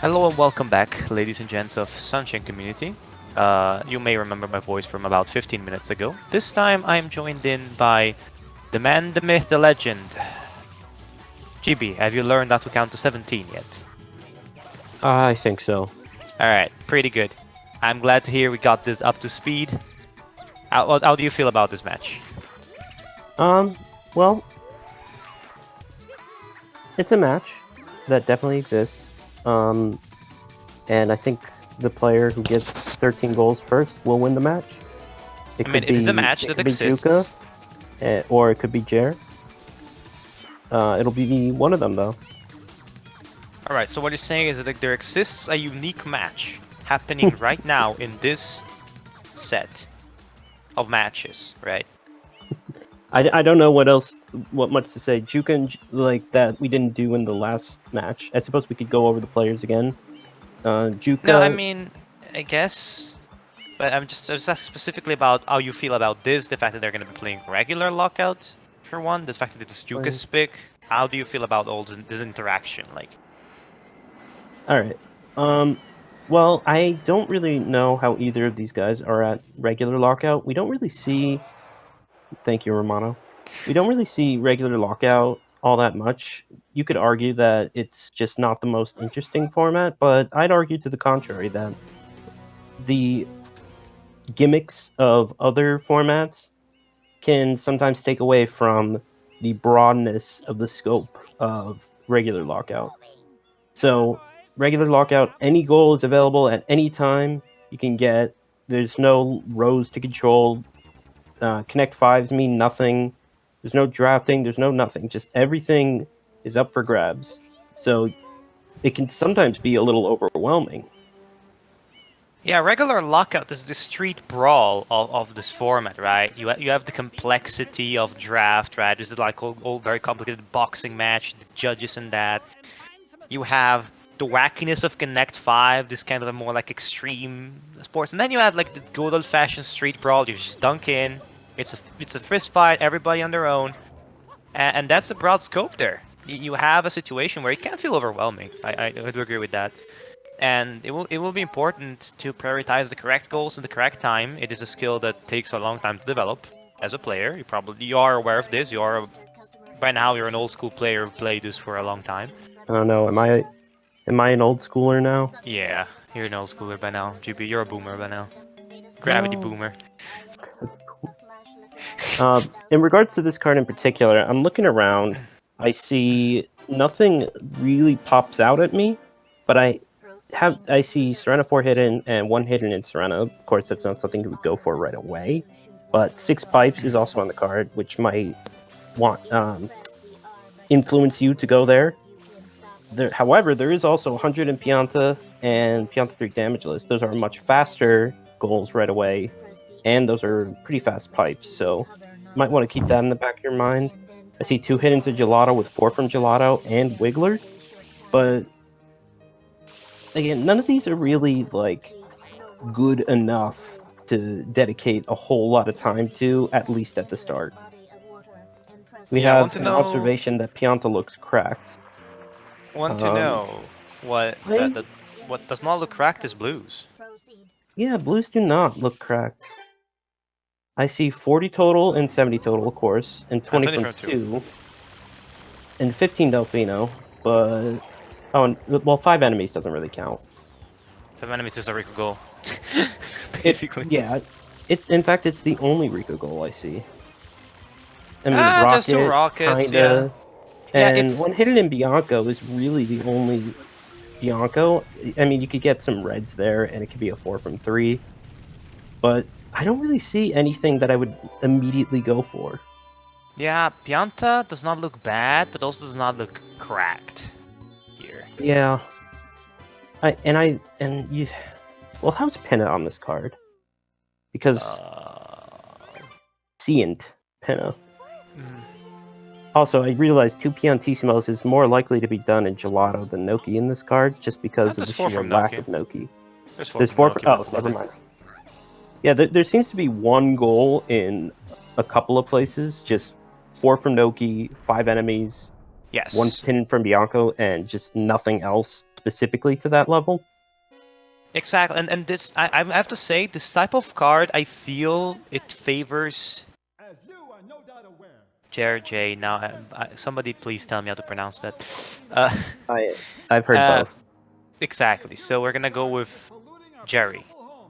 Hello and welcome back, ladies and gents of Sunshine Community. You may remember my voice from about 15 minutes ago. This time I am joined in by the man, the myth, the legend. GB, have you learned how to count to 17 yet? I think so. Alright, pretty good. I'm glad to hear we got this up to speed. How do you feel about this match? Well, it's a match that definitely exists. And I think the player who gets 13 goals first will win the match. I mean, it is a match that exists. Juka, or it could be Jer. It'll be one of them, though. Alright, so what you're saying is that there exists a unique match happening right now in this set of matches, right? I don't know what much to say. Juka and like that we didn't do in the last match. I suppose we could go over the players again. Juka. No, I mean, I guess, but I was asking specifically about how you feel about this, the fact that they're going to be playing regular lockout for one, the fact that it's Juka's pick. How do you feel about all this interaction? Like, all right. Well, I don't really know how either of these guys are at regular lockout. We don't really see. Thank you, Romano. We don't really see regular lockout all that much. You could argue that it's just not the most interesting format, but I'd argue to the contrary that the gimmicks of other formats can sometimes take away from the broadness of the scope of regular lockout. So, regular lockout, any goal is available at any time. You can get, there's no rows to control. Connect fives mean nothing. There's no drafting. There's no nothing. Just everything is up for grabs. So it can sometimes be a little overwhelming. yeah, regular lockout is the street brawl of this format, right? You have the complexity of draft, right? This is like all very complicated boxing match, the judges and that. You have the wackiness of Connect 5, this kind of a more like extreme sports. And then you have like the good old-fashioned street brawl. You just dunk in. It's a fist fight, everybody on their own. And that's the broad scope there. You have a situation where it can feel overwhelming. I do agree with that. And it will be important to prioritize the correct goals in the correct time. It is a skill that takes a long time to develop as a player. You are aware of this. By now you're an old school player who played this for a long time. I don't know. Am I an old schooler now? Yeah, you're an old schooler by now. GB, you're a boomer by now. Gravity boomer. In regards to this card in particular, I'm looking around. I see nothing really pops out at me, but I see Serena 4 hidden and 1 hidden in Serena. Of course, that's not something you would go for right away. But 6 pipes is also on the card, which might influence you to go there. However, there is also 100 in Pianta and Pianta 3 damage list. Those are much faster goals right away, and those are pretty fast pipes, so you might want to keep that in the back of your mind. I see 2 hidden to Gelato with 4 from Gelato and Wiggler, but again, none of these are really like good enough to dedicate a whole lot of time to, at least at the start. We have an observation that Pianta looks cracked. Want to know what does not look cracked is blues. Yeah, blues do not look cracked. I see 40 total and 70 total, of course, and 20 from 2, and 15 Delfino, but well, 5 enemies doesn't really count. 5 enemies is a Rico goal, basically. It's the only Rico goal I see. I mean, just 2 rockets, kinda. And 1 hidden in Bianco is really the only Bianco. I mean, you could get some reds there, and it could be a 4 from 3. But I don't really see anything that I would immediately go for. Yeah, Pianta does not look bad, but also does not look cracked here. Yeah. Well, how's Penna on this card? Because Seant Penna. Also, I realized 2 Piantissimos is more likely to be done in Gelato than Noki in this card, just because of the sheer lack of Noki. There's 4 oh, never mind. Yeah, there seems to be 1 goal in a couple of places, just 4 from Noki, 5 enemies, yes, 1 pin from Bianco, and just nothing else specifically to that level. Exactly, and this I have to say this type of card I feel it favors J. Now, somebody please tell me how to pronounce that. Uh, I've heard uh, both. exactly. So we're gonna go with Jerry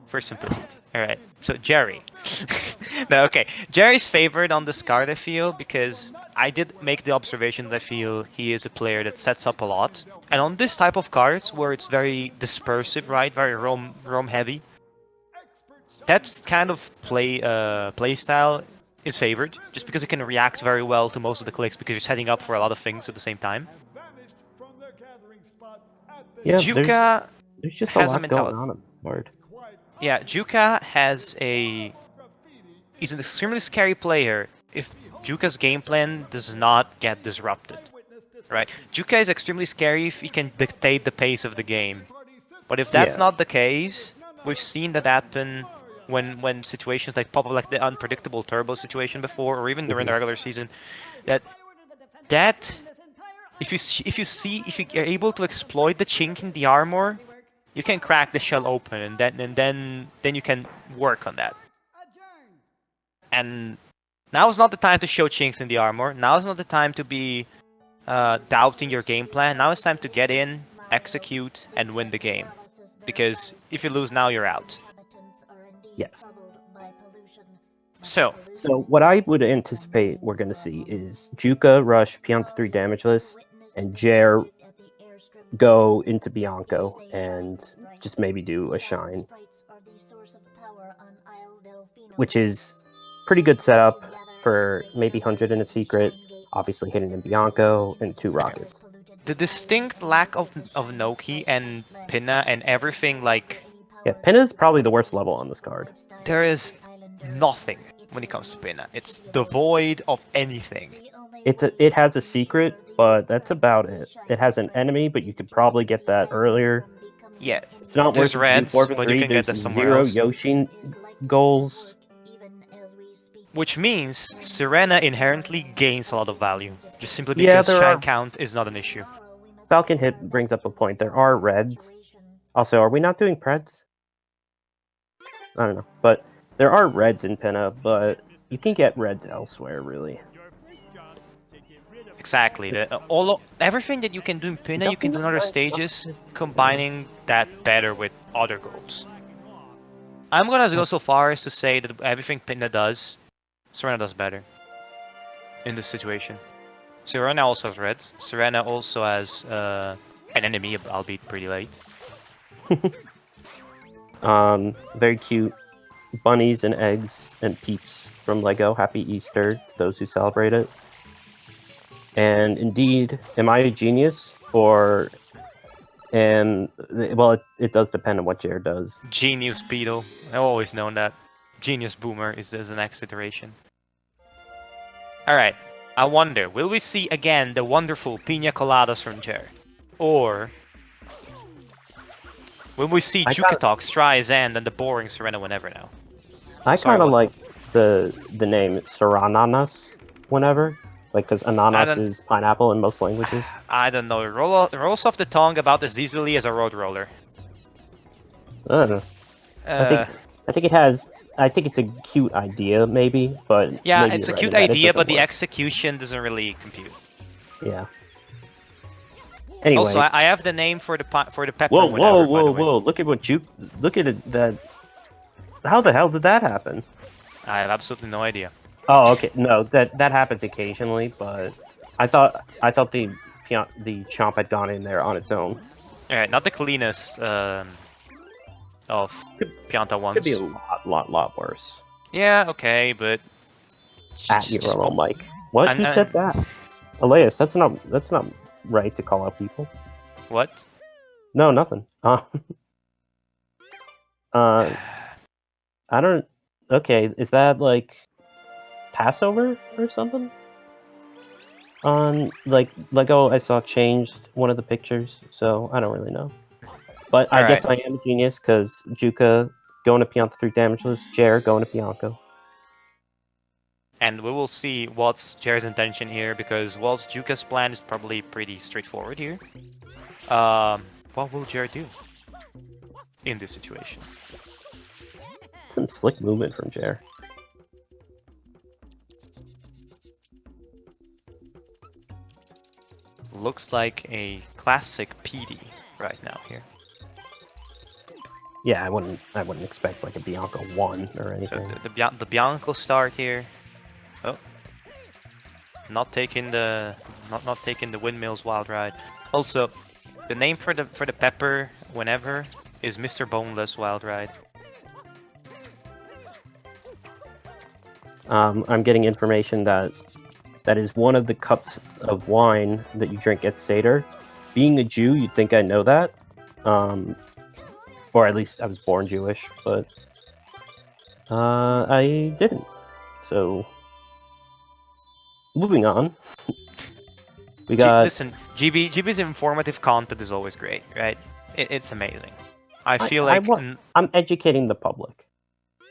for simplicity. All right. So Jerry. No, okay. Jerry's favored on this card, I feel, because I did make the observation that I feel he is a player that sets up a lot, and on this type of cards where it's very dispersive, right, very roam heavy, that kind of play style is favored, just because it can react very well to most of the clicks because you're setting up for a lot of things at the same time. Yeah, Juka there's just a has a lot going mentality. on in the card. Yeah, Juka has a... He's an extremely scary player if Juka's game plan does not get disrupted. Right? Juka is extremely scary if he can dictate the pace of the game. But if that's Yeah. not the case, we've seen that happen when situations like pop up, like the unpredictable turbo situation before, or even during the regular season, that if you're able to exploit the chink in the armor, you can crack the shell open, and then you can work on that. And now is not the time to show chinks in the armor. Now is not the time to be doubting your game plan. Now it's time to get in, execute, and win the game. Because if you lose now, you're out. Yes. So what I would anticipate we're going to see is Juka rush Peon to 3 damageless, and Jer go into Bianco and just maybe do a shine, which is pretty good setup for maybe 100 in a secret, obviously hitting in Bianco, and 2 rockets. the distinct lack of Noki and Pinna and everything, like... Yeah, Pinna is probably the worst level on this card. There is nothing when it comes to Pinna. It's devoid of anything. It has a secret, but that's about it. It has an enemy, but you could probably get that earlier. Yeah, It's not there's worth it to do reds, 4 for but 3. you can get There's that somewhere 0 else. Yoshi goals. Which means Sirena inherently gains a lot of value, just simply because shine count is not an issue. Falcon Hit brings up a point. There are reds. Also, are we not doing Preds? I don't know. But there are reds in Pinna, but you can get reds elsewhere, really. Exactly. Everything that you can do in Pinna, you can do in other stages, combining that better with other goals. I'm gonna go so far as to say that everything Pinna does, Serena does better in this situation. Serena also has reds. Serena also has an enemy, albeit pretty late. Very cute bunnies and eggs and peeps from Lego. Happy Easter to those who celebrate it. And indeed, am I a genius or well, it does depend on what Jared does. Genius Beetle. I've always known that. Genius Boomer is the next iteration. Alright, I wonder, will we see again the wonderful Pina Coladas from Jer? Or will we see jukatox, Streisand, and the boring Serena whenever now? I kind of like the name Serananas whenever. Like, because ananas is pineapple in most languages. I don't know. It rolls off the tongue about as easily as a road roller. I don't know. I think it has. I think it's a cute idea, maybe, but yeah, maybe it's a cute right idea, but the execution doesn't really compute. Yeah. Anyway. Also, I have the name for the pepper. Whoa! Look at what you look at it. That. How the hell did that happen? I have absolutely no idea. Oh, okay. No, that happens occasionally, but I thought the chomp had gone in there on its own. Alright, not the cleanest of Pianta ones. Could be a lot worse. Yeah, okay, but at your own mic. What? Who said that? Elias, that's not right to call out people. What? No, nothing. I don't. Okay, is that like Passover or something? On like Lego, I saw changed one of the pictures, so I don't really know. But I guess I am a genius because Juka going to Pianco 3 damageless, Jer going to Pianco. And we will see what's Jer's intention here, because whilst Juka's plan is probably pretty straightforward here, what will Jer do in this situation? Some slick movement from Jer. Looks like a classic PD right now here. Yeah, I wouldn't expect like a Bianca 1 or So anything. the Bianco start here. Oh, not taking the windmills wild ride. Also, the name for the pepper whenever is Mr. Boneless Wild Ride. I'm getting information that is one of the cups of wine that you drink at Seder. Being a Jew, you'd think I know that. Or at least I was born Jewish, but I didn't. So, moving on. We got... Listen, GB's informative content is always great, right? It's amazing. I feel like I'm educating the public.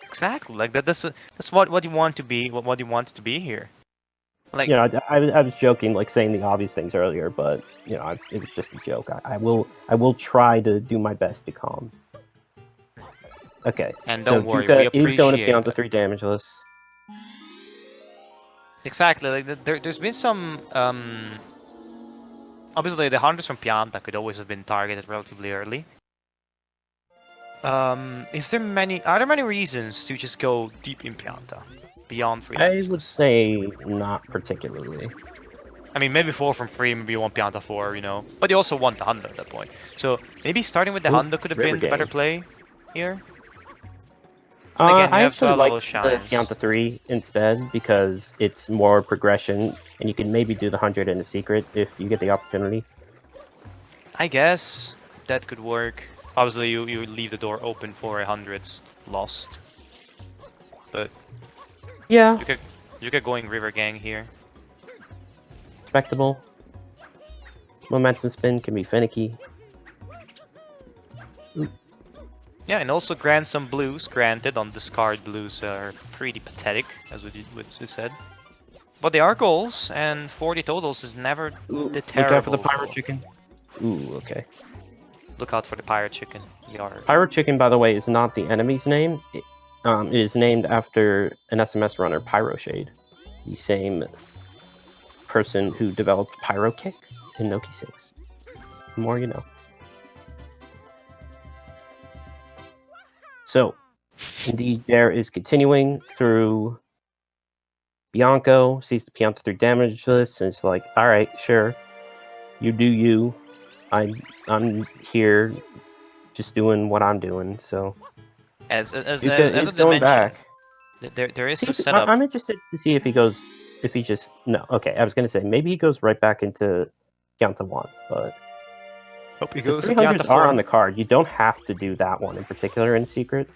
Exactly, like that's what you want to be, what you want to be here. Like, you know, I was joking, like saying the obvious things earlier, but you know, it was just a joke. I will try to do my best to calm. Okay, and so don't worry, Juka we is going to appreciate Pianta that. 3 damageless. Exactly, like there's been some obviously the hunters from Pianta could always have been targeted relatively early. Are there many reasons to just go deep in Pianta beyond 3 I would damageless? say not particularly. I mean, maybe 4 from 3, maybe you want Pianta 4, you know. But you also want the Hundo at that point. So maybe starting with the Hundo could have been the better play here. And again, you I have actually 12 like level the shines. Pianta 3 instead because it's more progression, and you can maybe do the 100 in a secret if you get the opportunity. I guess that could work. Obviously, you leave the door open for 100s lost. But yeah, you get going River Gang here. Respectable. Momentum spin can be finicky. Yeah, and also grant some blues. Granted, on discard blues are pretty pathetic, as we said. But they are goals, and 40 totals is never the terrible Look out for the Pyro goal. Chicken. Ooh, okay. Look out for the Pirate Chicken. Pyro Chicken, by the way, is not the enemy's name. It is named after an SMS runner, Pyro Shade, the same person who developed Pyro Kick in Noki 6. The more you know. So, indeed, Bear is continuing through Bianco, sees the Pianta 3 damage list, and it's like, alright, sure. You do you. I'm here just doing what I'm doing, so... As Yuka going back. There is some setup. I'm interested to see if he goes... If he just... No, okay, I was going to say, maybe he goes right back into Pianta 1, but... Hope he The goes to 300s Pianta are 4. on the card. You don't have to do that one in particular in secret.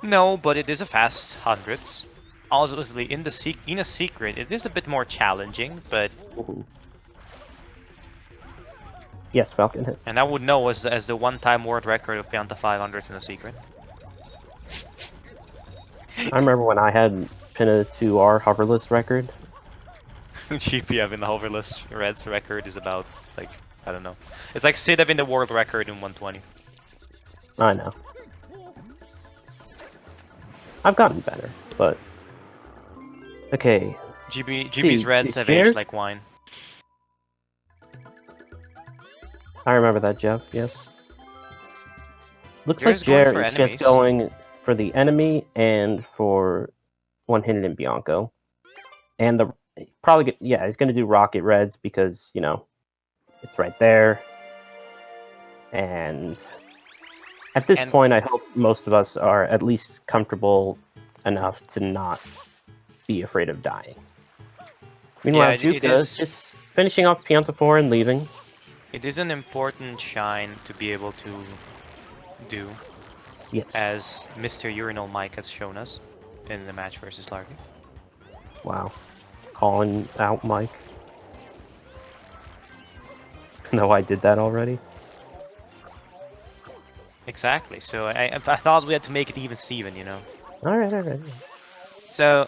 No, but it is a fast hundreds. Obviously, in a secret, it is a bit more challenging, but... Ooh. Yes, Falcon hit. And I would know as the one-time world record of Pianta 500s in a secret. I remember when I had Pinna 2R hoverless record. GP having the hoverless Reds record is about, like, I don't know. It's like Sid having the world record in 120. I know. I've gotten better, but... Okay. GB's Reds have aged like wine. I remember that, Jeff, yes. Looks like Jer is just going for the enemy and for one-handed in Bianco. And the... Probably, yeah, he's going to do Rocket Reds because, you know, it's right there. And at this point, I hope most of us are at least comfortable enough to not be afraid of dying. Meanwhile, yeah, Juka is just finishing off Pianta 4 and leaving. It is an important shine to be able to do, yes, as Mr. Urinal Mike has shown us in the match versus Larky. Wow. Calling out Mike. No, I did that already. Exactly, so I thought we had to make it even Steven, you know? Alright. So,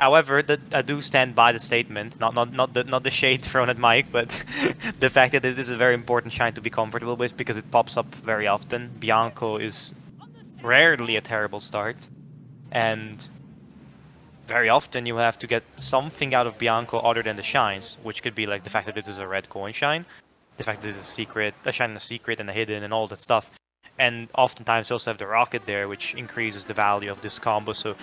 However, I do stand by the statement, not the shade thrown at Mike, but the fact that it is a very important shine to be comfortable with because it pops up very often. Bianco is rarely a terrible start, and very often you have to get something out of Bianco other than the shines, which could be like the fact that this is a red coin shine, the fact that this is a secret, a shine and a secret and a hidden and all that stuff. And oftentimes you also have the rocket there, which increases the value of this combo, so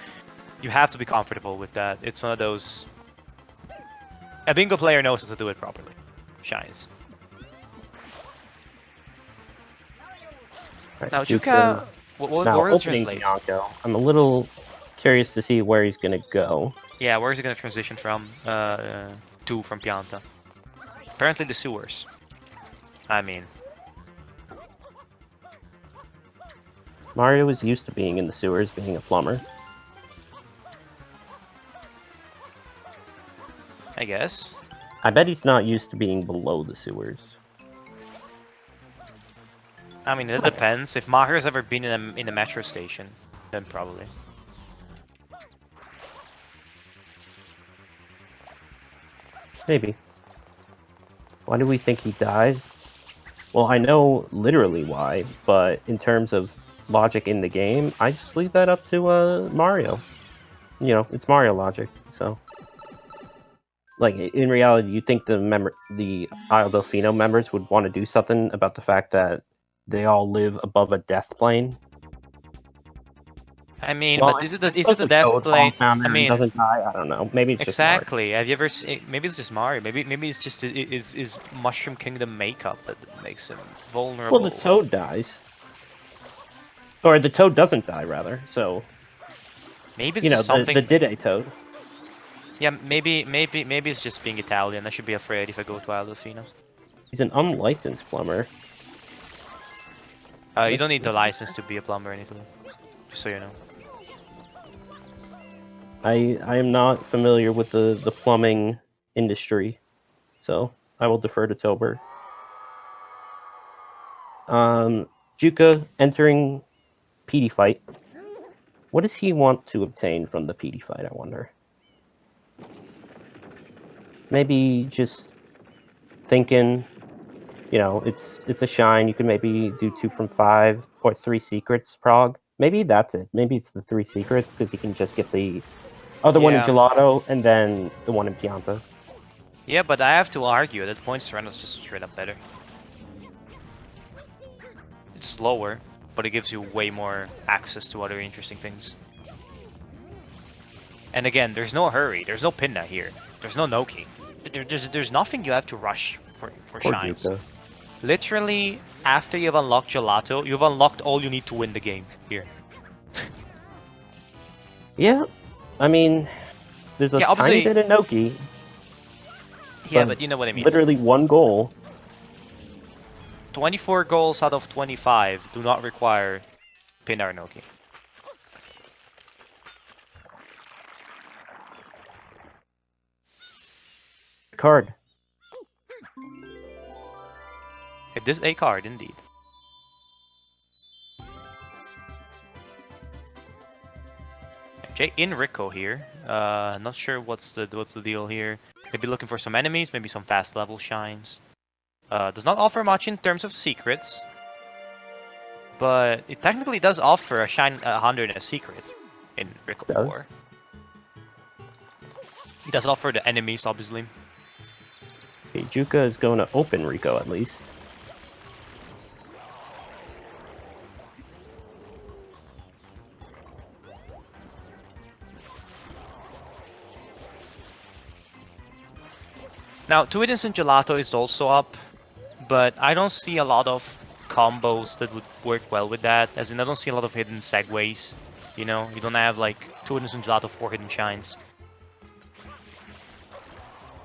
you have to be comfortable with that. It's one of those... A bingo player knows how to do it properly. Shines. Right, Now, Juka... What now, will opening translate? Bianco, I'm a little curious to see where he's going to go. Yeah, where is he going to transition from? To from Pianta. Apparently the sewers. I mean... Mario is used to being in the sewers, being a plumber. I guess. I bet he's not used to being below the sewers. I mean, it depends. If Mahir's ever been in a metro station, then probably. Maybe. Why do we think he dies? Well, I know literally why, but in terms of logic in the game, I just leave that up to Mario. You know, it's Mario logic, so... Like, in reality, you think the Isle Delfino members would want to do something about the fact that they all live above a death plane? I mean, Well, but is it the death plane? I mean, doesn't die. I don't know. Maybe it's exactly. Have you ever seen? Maybe it's just Mario. Maybe it's just is Mushroom Kingdom makeup that makes him vulnerable. Well, the Toad dies, or the Toad doesn't die, rather. So maybe it's something. the Dide Toad. Yeah, maybe it's just being Italian. I should be afraid if I go to Isle Delfino. He's an unlicensed plumber. You don't need the license to be a plumber or anything. Just so you know. I am not familiar with the plumbing industry, so I will defer to Tober. Juka entering PD fight. What does he want to obtain from the PD fight, I wonder? Maybe just thinking, you know, it's a shine. You can maybe do 2 from 5 or 3 secrets, Prague. Maybe that's it. Maybe it's the 3 secrets because you can just get the other one in Gelato and then the one in Pianta. Yeah, but I have to argue that point Sereno's just straight up better. It's slower, but it gives you way more access to other interesting things. And again, there's no hurry. There's no Pinna here. There's no Noki. There's nothing you have to rush for shines. Juka. Literally, after you've unlocked Gelato, you've unlocked all you need to win the game here. Yeah, I mean, there's a tiny bit of Noki. Yeah, but you know what I mean. Literally 1 goal. 24 goals out of 25 do not require Pinna or Noki. Card. It is a card, indeed. In Rico here. Not sure what's the deal here. Maybe looking for some enemies, maybe some fast level shines. Does not offer much in terms of secrets, but it technically does offer a shine 100 and a secret in Rico 4. He doesn't offer the enemies, obviously. Okay, Juka is going to open Rico at least. Now, 2 Instant Gelato is also up, but I don't see a lot of combos that would work well with that. As in, I don't see a lot of hidden segues. You know, you don't have like 2 Instant Gelato, 4 hidden shines.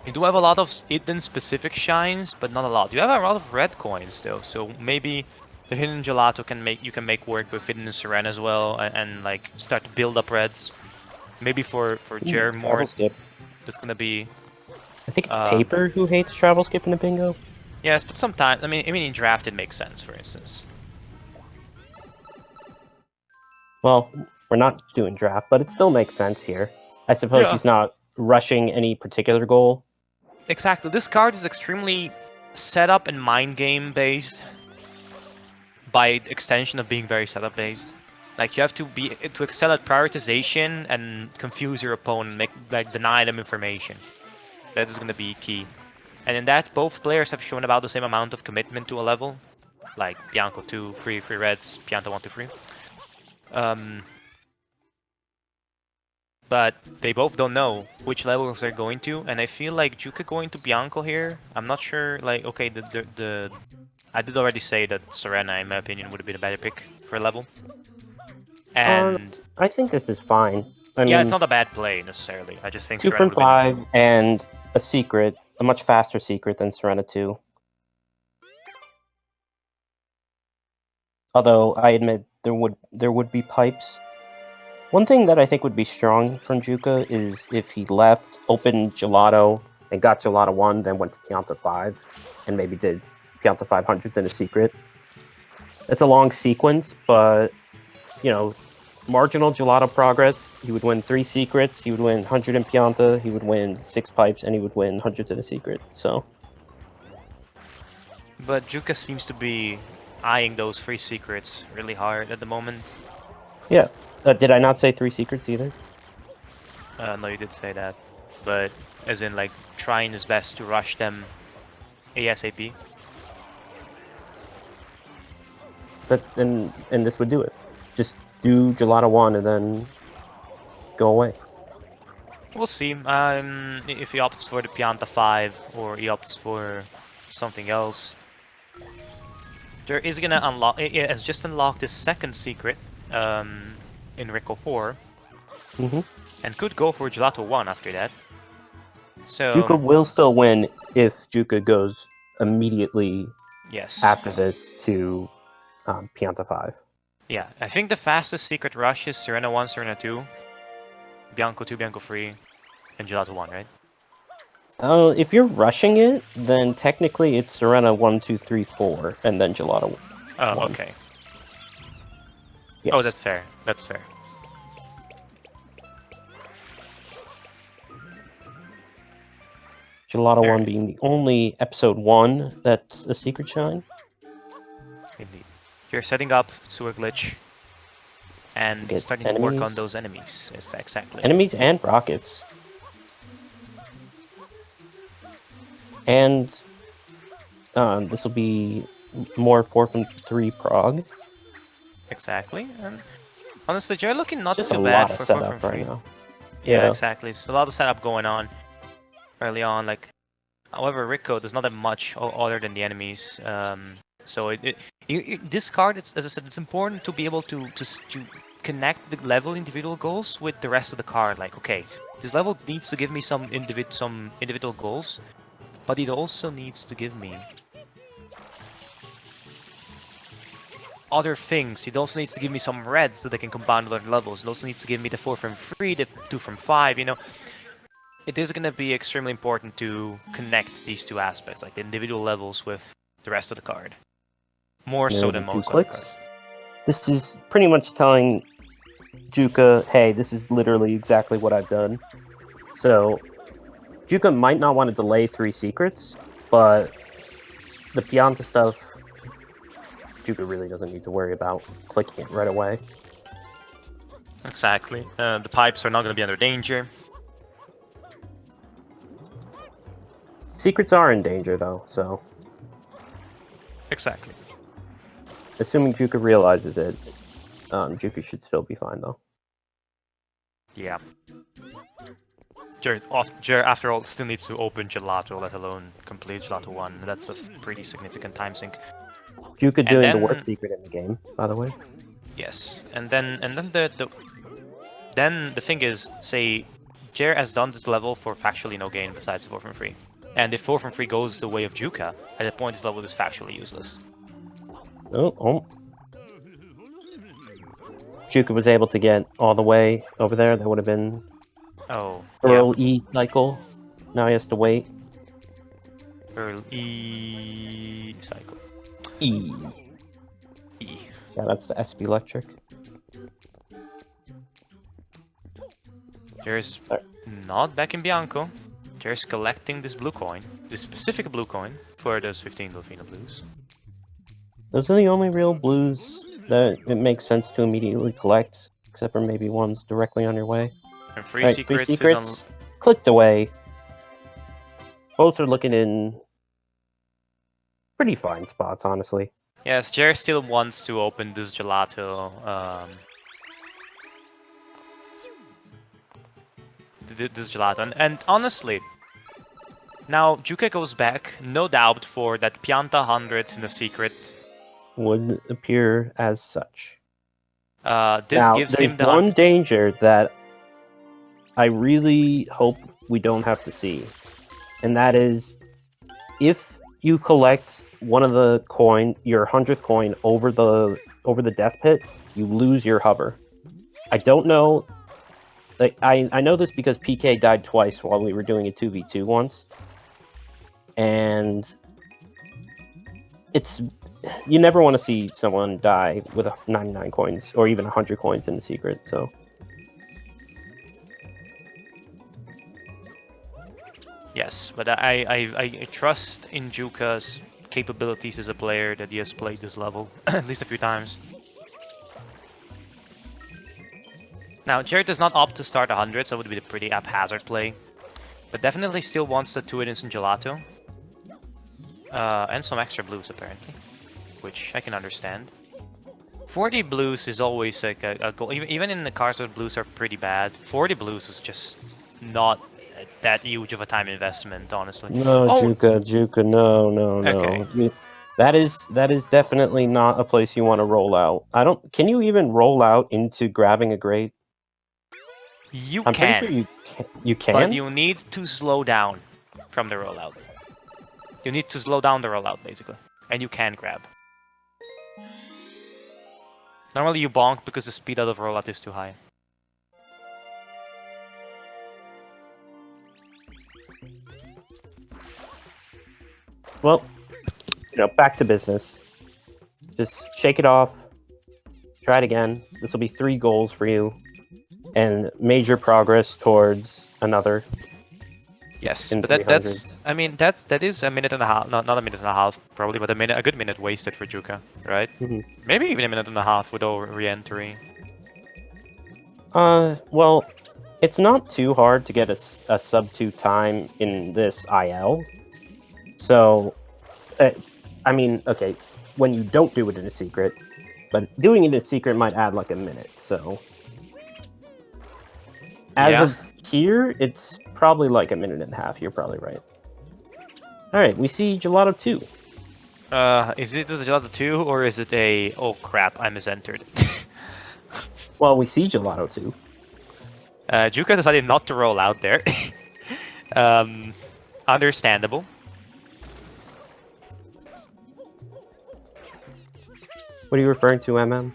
You do have a lot of hidden specific shines, but not a lot. You have a lot of red coins though, so maybe the hidden Gelato you can make work with hidden Seren as well, and like start to build up reds. Maybe for Jer more, that's gonna be. I think it's Paper who hates travel skip in a bingo. Yes, but sometimes I mean in draft it makes sense, for instance. Well, we're not doing draft, but it still makes sense here. I suppose Yeah. he's not rushing any particular goal. Exactly. This card is extremely setup and mind game based, by extension of being very setup based. Like you have to excel at prioritization and confuse your opponent, deny them information. That is going to be key. And in that, both players have shown about the same amount of commitment to a level. Like Bianco 2, 3 reds, Pianta 1, 2, 3. But they both don't know which levels they're going to, and I feel like Juka going to Bianco here, I'm not sure, like, okay, I did already say that Serena, in my opinion, would have been a better pick for a level. And I think this is fine. I yeah, mean, it's not a bad play, necessarily. I just think 2 Serena from would have 5 and a secret, a much faster secret than Serena 2. Although I admit there would be pipes. One thing that I think would be strong from Juka is if he left, opened Gelato, and got Gelato 1, then went to Pianta 5, and maybe did Pianta 500s in a secret. It's a long sequence, but, you know, marginal Gelato progress. He would win 3 secrets, he would win 100 in Pianta, he would win 6 pipes, and he would win hundreds in a secret. So, been. But Juka seems to be eyeing those free secrets really hard at the moment. yeah. Did I not say 3 secrets either? No, you did say that. But, as in, like, trying his best to rush them ASAP. And this would do it. Just do Gelato 1 and then go away. We'll see. If he opts for the Pianta 5 or he opts for something else. There is gonna unlock. It has just unlocked his second secret in Rico 4. And could go for Gelato 1 after that. So Juka will still win if Juka goes immediately yes. after this to Pianta 5. Yeah, I think the fastest secret rush is Serena 1, Serena 2, Bianco 2, Bianco 3, and Gelato 1, right? If you're rushing it, then technically it's Serena 1, 2, 3, 4, and then Gelato 1. Okay. Yes. Oh, that's fair. That's fair. Gelato 1 being the only episode 1 that's a secret shine. Indeed. You're setting up Sewer Glitch and Get starting to work on enemies. those enemies. Yes, exactly. Enemies and rockets. And this will be more 4 from 3 prog. Exactly. And honestly, you're looking not Just too a bad lot of for 4 setup from right 3. now. Yeah, exactly. It's a lot of setup going on early on. Like, however, Rico does not have much other than the enemies. So this card, as I said, it's important to be able to connect the level individual goals with the rest of the card. Like, okay, this level needs to give me some individual goals, but it also needs to give me other things. It also needs to give me some reds that I can combine with other levels. It also needs to give me the 4 from 3, the 2 from 5, you know. It is going to be extremely important to connect these two aspects, like the individual levels with the rest of the card. More so than most other cards. This is pretty much telling Juka, hey, this is literally exactly what I've done. So, Juka might not want to delay 3 secrets, but the Pianta stuff, Juka really doesn't need to worry about clicking it right away. Exactly. The pipes are not going to be under danger. Secrets are in danger, though, so... Exactly. Assuming Juka realizes it, Juka should still be fine, though. Yeah. Jer, after all, still needs to open Gelato, let alone complete Gelato 1. That's a pretty significant time sink. Juka doing the worst secret in the game, by the way. Yes, and then the thing is, say, Jer has done this level for factually no gain besides 4 from 3. And if 4 from 3 goes the way of Juka, at that point this level is factually useless. Oh. Juka was able to get all the way over there. That would have been Earl E cycle. Now he has to wait. Earl E cycle. E. Yeah, that's the SB electric. There's Sorry. not back in Bianco. There's collecting this blue coin, this specific blue coin, for those 15 Delfino blues. Those are the only real blues that it makes sense to immediately collect, except for maybe ones directly on your way. And free Alright, secrets, three secrets. Clicked away. Both are looking in pretty fine spots, honestly. Yes, Jer still wants to open this gelato. This gelato, and honestly, now Juke goes back, no doubt, for that Pianta 100 in the secret. Would appear as such. This now, gives there's him the one danger that I really hope we don't have to see, and that is if you collect one of the coin, your 100th coin over the death pit, you lose your hover. I don't know. Like I know this because PK died twice while we were doing a 2v2 once, and it's you never want to see someone die with 99 coins or even 100 coins in the secret. So. Yes, but I trust in Juka's capabilities as a player that he has played this level at least a few times. Now, Jared does not opt to start 100, so it would be a pretty haphazard play. But definitely still wants the 2 instant gelato. And some extra blues, apparently. Which I can understand. 40 blues is always like a goal. Even in the cards where blues are pretty bad, 40 blues is just not that huge of a time investment, honestly. No, Juka, no. Okay. That is definitely not a place you want to roll out. Can you even roll out into grabbing a grate? You I'm can. pretty sure you can. But you need to slow down from the rollout. You need to slow down the rollout, basically. And you can grab. Normally you bonk because the speed out of rollout is too high. Well, back to business. Just shake it off. Try it again. This will be 3 goals for you. And major progress towards another. Yes, but that's I mean that is a minute and a half, not a minute and a half probably, but a good minute wasted for Juka, right? Maybe even a minute and a half with all re-entry. Well, it's not too hard to get a sub 2 time in this IL. So, I mean, okay, when you don't do it in a secret, but doing it in a secret might add like a minute, so. As of here, it's probably like a minute and a half. You're probably right. Alright, we see Gelato 2. Is it the Gelato 2 or is it a... Oh crap, I misentered. Well, we see Gelato 2. Juka decided not to roll out there. Understandable. What are you referring to, MM?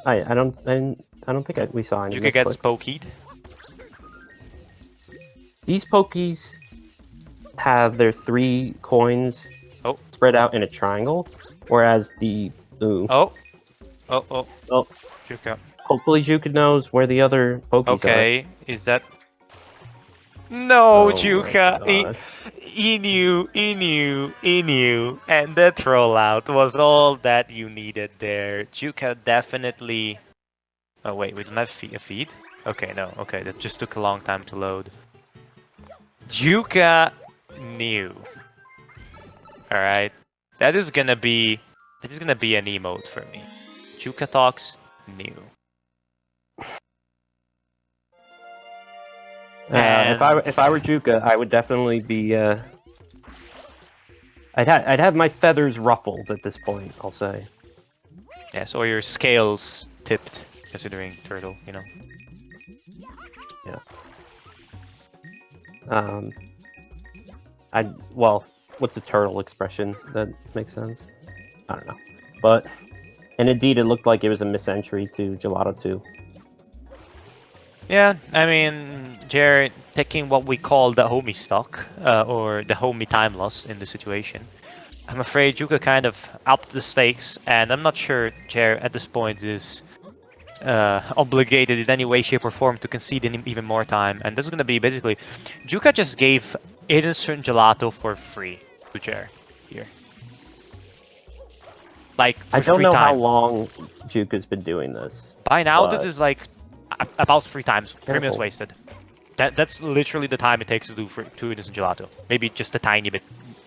I don't think we saw any. Juka gets pokied. These pokies have their 3 coins spread out in a triangle, whereas the Oh, Juka. Hopefully Juka knows where the other pokies are. Okay, is that... No, Juka! He knew, and that rollout was all that you needed there. Juka definitely... Oh wait, we don't have a feed? Okay, no, okay, that just took a long time to load. Juka knew. Alright, that is gonna be an emote for me. Jukatox knew. If I were Juka, I would definitely be. I'd have my feathers ruffled at this point. I'll say. Yes, or your scales tipped, considering turtle. Yeah. Well, what's the turtle expression? That makes sense. I don't know, but and indeed, it looked like it was a misentry to Gelato 2. Yeah, I mean, Jared taking what we call the homie stock, or the homie time loss in the situation. I'm afraid Juka kind of upped the stakes, and I'm not sure Jared at this point is obligated in any way, shape, or form to concede even more time. And this is gonna be basically, Juka just gave instant gelato for free to Jer here, like I for don't free know how time. long Juka's been doing this, By now, this but is like about 3 times, 3 minutes careful. wasted. That's literally the time it takes to do for 2 instant gelato. Maybe just a tiny bit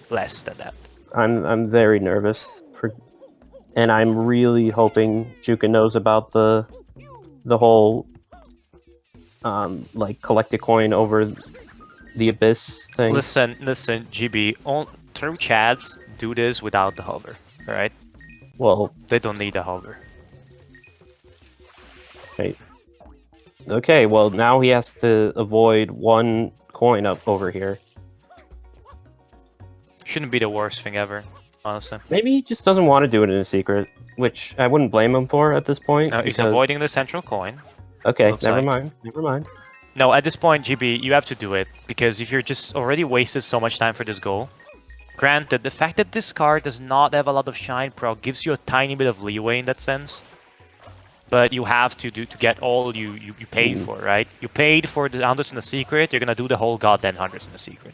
less than that. I'm very nervous for, and I'm really hoping Juka knows about the whole like collect a coin over the abyss thing. Listen, GB. True Chads do this without the hover. All right, Well, they don't need the hover. right. Okay, well now he has to avoid one coin up over here. Shouldn't be the worst thing ever, honestly. Maybe he just doesn't want to do it in a secret, which I wouldn't blame him for at this point. No, he's because... avoiding the central coin. Okay, Looks never like. mind. Never mind. No, at this point, GB, you have to do it because if you're just already wasted so much time for this goal. Granted, the fact that this card does not have a lot of shine proc gives you a tiny bit of leeway in that sense. But you have to do to get all you paid for, right? You paid for the hundreds in the secret. You're gonna do the whole goddamn hundreds in the secret.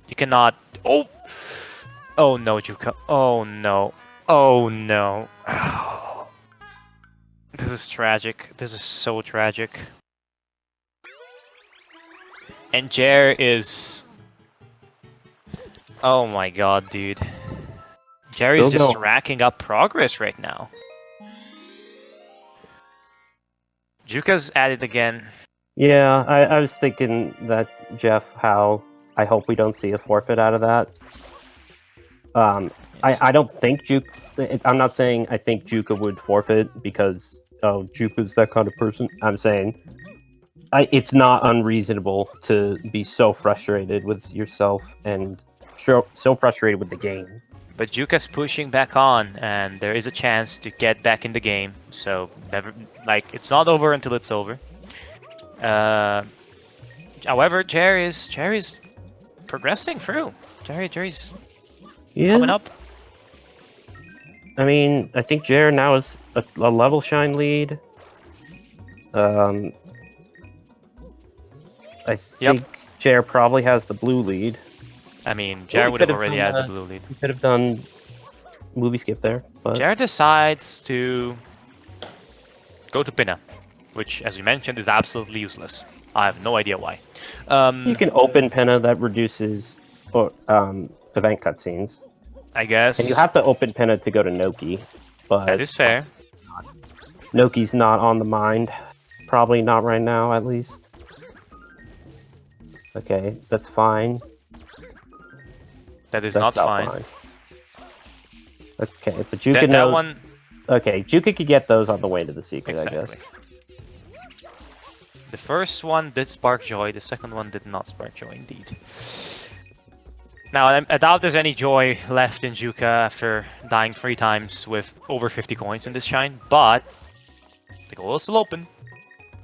You cannot. Oh, oh no, Juka. Oh no. Oh no. This is tragic. This is so tragic. And Jer is. Oh my god, dude. Jerry's Still just going. racking up progress right now. Juka's at it again. Yeah, I was thinking that, Jeff, how I hope we don't see a forfeit out of that. I don't think Juke. I'm not saying I think Juka would forfeit because Juka's that kind of person. I'm saying it's not unreasonable to be so frustrated with yourself and so frustrated with the game. But Juka's pushing back on, and there is a chance to get back in the game. So never, like, it's not over until it's over. However, Jerry's progressing through. Jerry's coming up. I mean, I think Jared now is a level shine lead. I think Jared probably has the blue lead. I mean, Jared would have already had the blue lead. He could have done movie skip there, but Jared decides to go to Pinna, which, as you mentioned, is absolutely useless. I have no idea why. You can open Penna, that reduces event cutscenes. I guess. And you have to open Penna to go to Noki, but that is fair. Noki's not on the mind. Probably not right now, at least. Okay, that's fine. That's not fine. Okay, but Juka knows... That one... Okay, Juka could get those on the way to the secret, exactly. I guess. The first one did spark joy, the second one did not spark joy, indeed. Now, I doubt there's any joy left in Juka after dying 3 times with over 50 coins in this shine, but the goal is still open.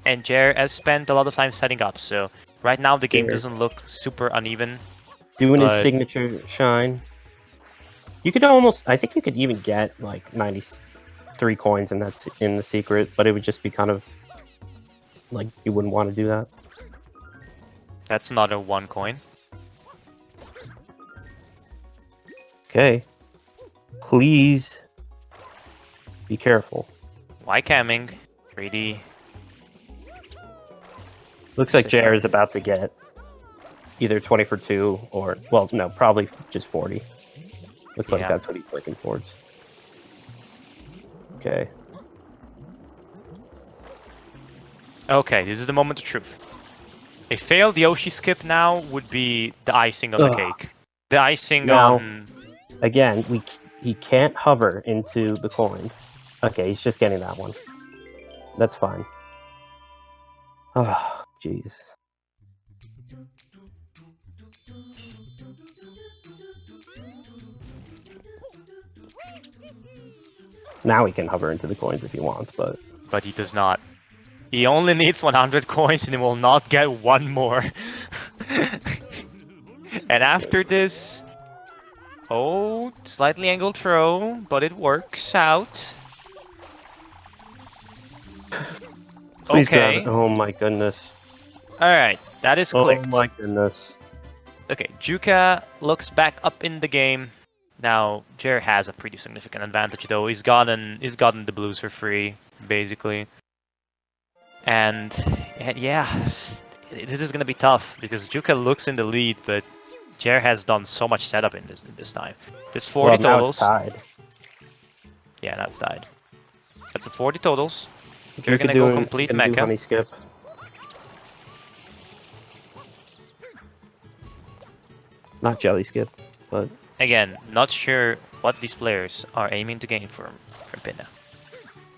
And Jer has spent a lot of time setting up, so right now the game doesn't look super uneven. Doing his signature shine. You could almost... I think you could even get, like, 93 coins in the secret, but it would just be kind of... Like, you wouldn't want to do that. That's not a 1 coin. Okay. Please be careful. Why camming? 3D. Looks like JR is about to get either 20 for 2 or... Well, no, probably just 40. Looks like that's what he's working towards. Okay. Okay, this is the moment of truth. A failed Yoshi skip now would be the icing on the cake. The icing on... Again, he can't hover into the coins. Okay, he's just getting that one. That's fine. Oh, jeez. Now he can hover into the coins if he wants, but... But he does not. He only needs 100 coins and he will not get one more. And after this... Oh, slightly angled throw, but it works out. Please grab it. Okay. Oh my goodness. Alright, that is Oh clicked. my goodness. Okay, Juka looks back up in the game. Now, Jer has a pretty significant advantage though. He's gotten the blues for free, basically. And yeah, this is gonna be tough because Juka looks in the lead, but Jer has done so much setup in this time. There's 40 Well, now it's totals. tied. Yeah, that's tied. That's a 40 totals. Jer You could gonna go do complete do mecha. honey skip. Not jelly skip, but Again, not sure what these players are aiming to gain from Pinna.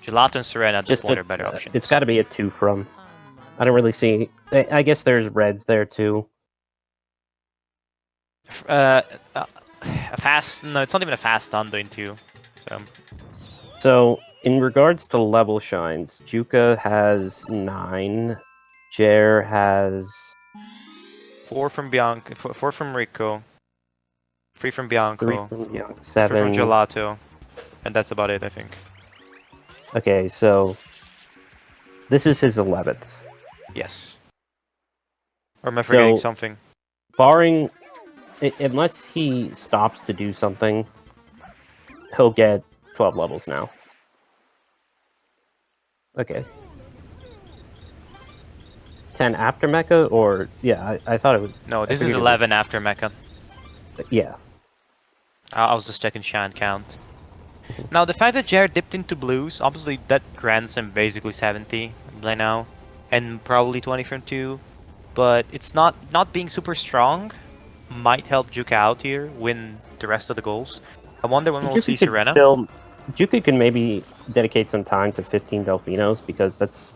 Gelato and Serena at this just point are better options. it's got to be a 2 from. I don't really see. I guess there's reds there too. A fast. No, it's not even a fast Undoing too. So, in regards to level shines, Juka has 9. Jer has 4 from Bianco, 4 from Rico, 3 from Bianco, 3 from Young, 3 from 7. Gelato, and that's about it, I think. Okay, so this is his 11th. Yes. Or am I forgetting So, something? barring, unless he stops to do something, he'll get 12 levels now. Okay. 10 after mecha, or yeah, I thought it was. No, this is figured it 11 after Mecha. Yeah. I was just checking Shan count. Now, the fact that Jared dipped into blues, obviously that grants him basically 70 by now, and probably 20 from 2, but it's not being super strong might help Juka out here, win the rest of the goals. I wonder when we'll see Serena. Juka can maybe dedicate some time to 15 Delfinos, because that's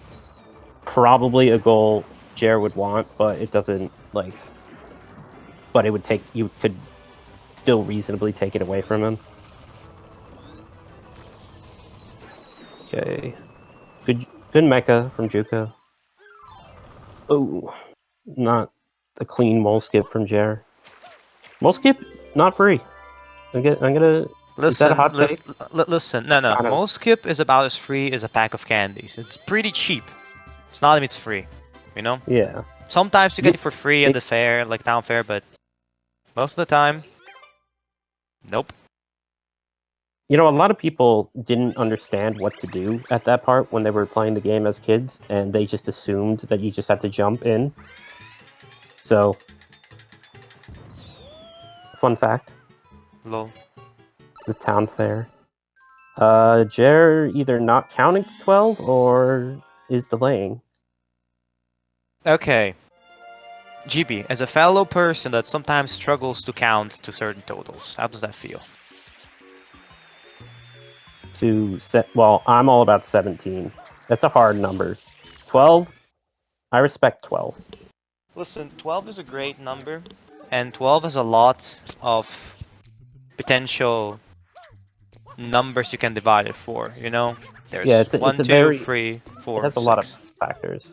probably a goal Jer would want, but it doesn't, like... But it would take... You could still reasonably take it away from him. Okay. Good mecha from Juka. Oh, not a clean mole skip from Jer. Mole skip, not free. I'm gonna... Is that a hot take? Listen, no. Kinda. Mole skip is about as free as a pack of candies. It's pretty cheap. It's not even it's free, you know? Yeah. Sometimes you get it for free at the fair, like town fair, but most of the time, nope. You know, a lot of people didn't understand what to do at that part when they were playing the game as kids, and they just assumed that you just had to jump in. So, fun fact. Lol. The town fair. Jer either not counting to 12 or is delaying. Okay. GB, as a fellow person that sometimes struggles to count to certain totals, how does that feel? Well, I'm all about 17. That's a hard number. 12, I respect 12. Listen, 12 is a great number, and 12 has a lot of potential numbers you can divide it for, you know? There's Yeah, it's 1, a 2, very... 3, 4, It has a 6. lot of factors.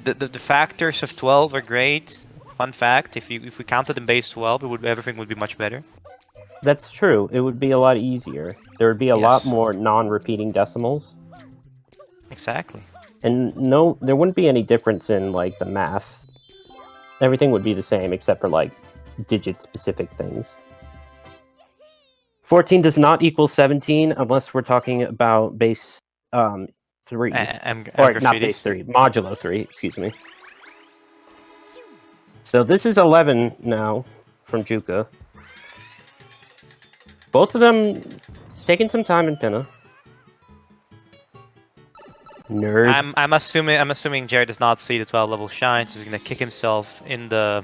The factors of 12 are great. Fun fact, if we counted in base 12, everything would be much better. That's true. It would be a lot easier. There would be a lot more non-repeating decimals. Exactly. And there wouldn't be any difference in, like, the math. Everything would be the same, except for, like, digit-specific things. 14 does not equal 17, unless we're talking about base 3. Or not base 3, modulo 3, excuse me. So this is 11 now from Juka. Both of them taking some time in Pinna. Nerd. I'm assuming Jared does not see the 12 level shines. He's gonna kick himself in the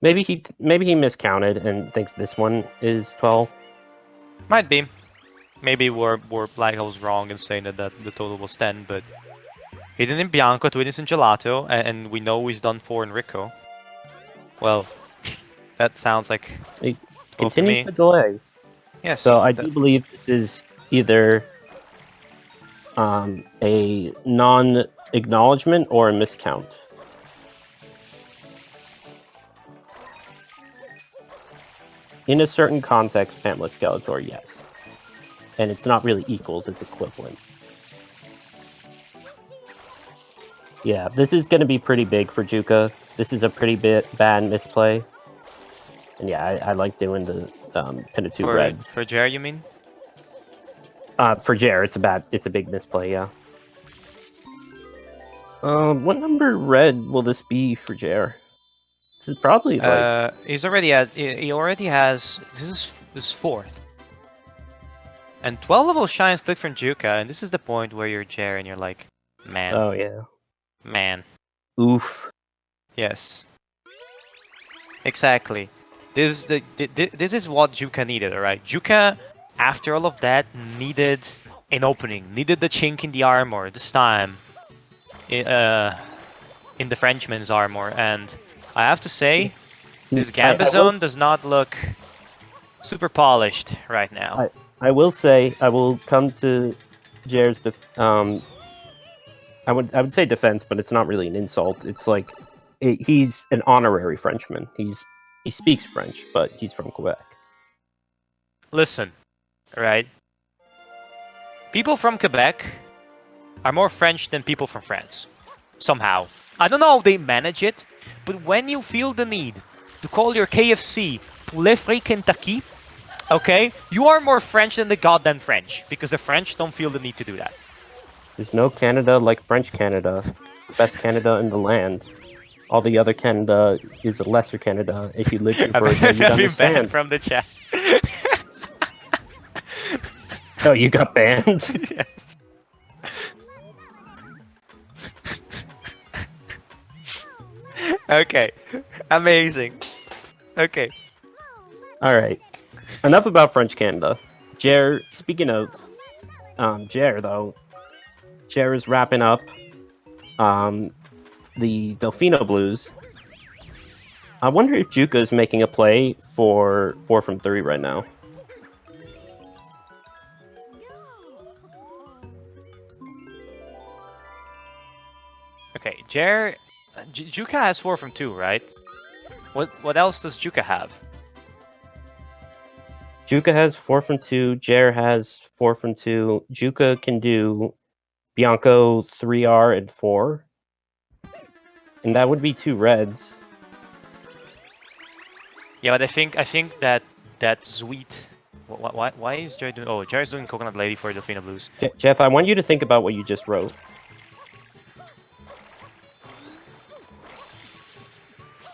Maybe he miscounted and thinks this one is 12. Might be. Maybe we're like I was wrong in saying that the total was 10, but he didn't in Bianco, Twinnies in Gelato, and we know he's done 4 in Rico. Well, that sounds like It continues to delay. Yes. So I do believe this is either a non-acknowledgement or a miscount. In a certain context, Pamela Skeletor, yes. And it's not really equals, it's equivalent. Yeah, this is going to be pretty big for Juka. This is a pretty bad misplay. And yeah, I like doing the pin of two reds. For Jer, you mean? For Jer, it's a big misplay. Yeah. What number red will this be for Jer? This is probably like He's already at. He already has. This is fourth. And 12 level shines click from Juka, and this is the point where you're Jer and you're like, man. Oh yeah. Man. Oof. Yes. Exactly. This is what Juka needed, alright? Juka, after all of that, needed an opening. Needed the chink in the armor this time. In the Frenchman's armor. And I have to say, this Gambazone does not look super polished right now. I will say, I will come to Jer's I would say defense, but it's not really an insult. It's like he's an honorary Frenchman. He speaks French, but he's from Quebec. Listen, right? People from Quebec are more French than people from France. Somehow. I don't know how they manage it, but when you feel the need to call your KFC Poulet Frit Kentucky, okay, you are more French than the goddamn French, because the French don't feel the need to do that. There's no Canada like French Canada. It's the best Canada in the land. All the other Canada is a lesser Canada. If you live here for a day, you'd I've been understand. banned from the chat. Oh, you got banned? Yes. Okay. Amazing. Okay. Alright. Enough about French Canada. Jer, speaking of Jer, though, Jer is wrapping up the Delfino Blues. I wonder if Juka is making a play for 4 from 3 right now. Okay, Juka has 4 from 2, right? What else does Juka have? Juka has 4 from 2. Jer has 4 from 2. Juka can do Bianco 3R and 4. And that would be 2 reds. Yeah, but I think that sweet. Why is Jerry doing? Oh, Jerry's doing Coconut Lady for Delfino Blues. Jeff, I want you to think about what you just wrote.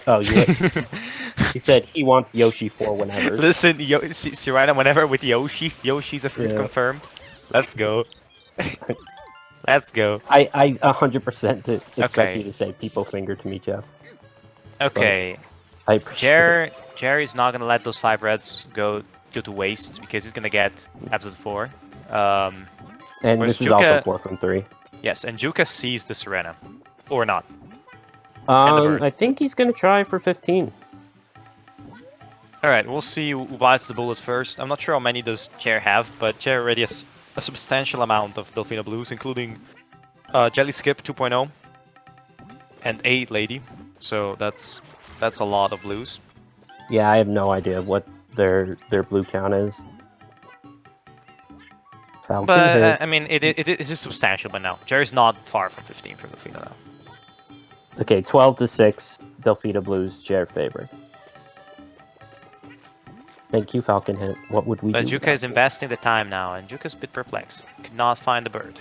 Oh, he said he wants Yoshi for whenever. Listen, Sirena, whenever with Yoshi. Yoshi's a fruit confirmed. Let's go. Let's go. I 100% expect you to say people finger to me, Jeff. Okay. I appreciate Jerry's not gonna let those 5 reds go to waste because he's gonna get absolute 4. And this is also 4 from 3. Yes, and Juka sees the Sirena. Or not. I think he's gonna try for 15. Alright, we'll see who bites the bullet first. I'm not sure how many does Chair have, but Chair already has a substantial amount of Delfino Blues, including Jelly Skip 2.0 and 8 Lady. So that's a lot of blues. Yeah, I have no idea what their blue count is. Falcon but I mean, it is substantial by now. Jerry's not far from 15 for Delfino now. Okay, 12 to 6, Delfino Blues, Jer favorite. Thank you, Falcon Hit. What would we do? But Juka is investing the time now, and Juka's a bit perplexed. Could not find the bird.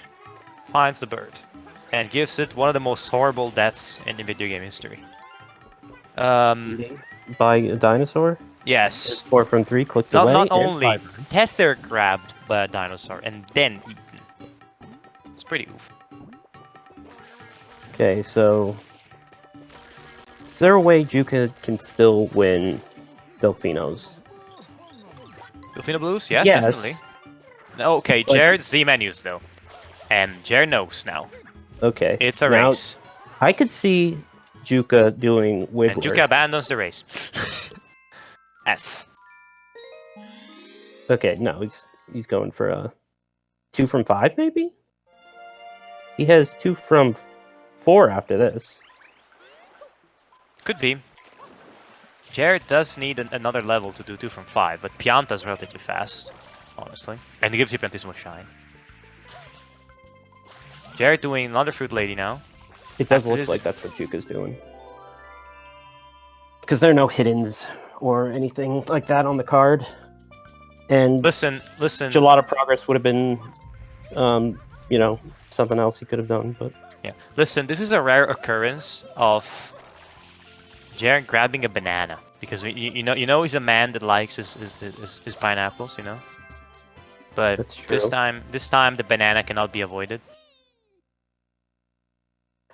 Finds the bird. And gives it one of the most horrible deaths in the video game history. By a dinosaur? Yes. 4 from 3, clicked away. Not only tether grabbed by a dinosaur and then eaten. It's pretty oof. Okay, so is there a way Juka can still win Delfinos? Delfino Blues? Yes, Yes. definitely. Okay, Jared Z menus though. And Jared knows now. Okay. It's a race. I could see Juka doing Wiggler. And Juka abandons the race. F. Okay, no, he's going for a 2 from 5 maybe? He has 2 from 4 after this. Could be. Jared does need another level to do 2 from 5, but Pianta's relatively fast, honestly. And he gives you Piantissimo Shine. Jared doing another Fruit Lady now. It does After look this, like that's what Juka's doing. Because there are no hiddens or anything like that on the card. And listen. Gelato Progress would have been, something else he could have done. But Yeah, listen. This is a rare occurrence of Jared grabbing a banana because you know he's a man that likes his pineapples, you know. But that's true. this time the banana cannot be avoided.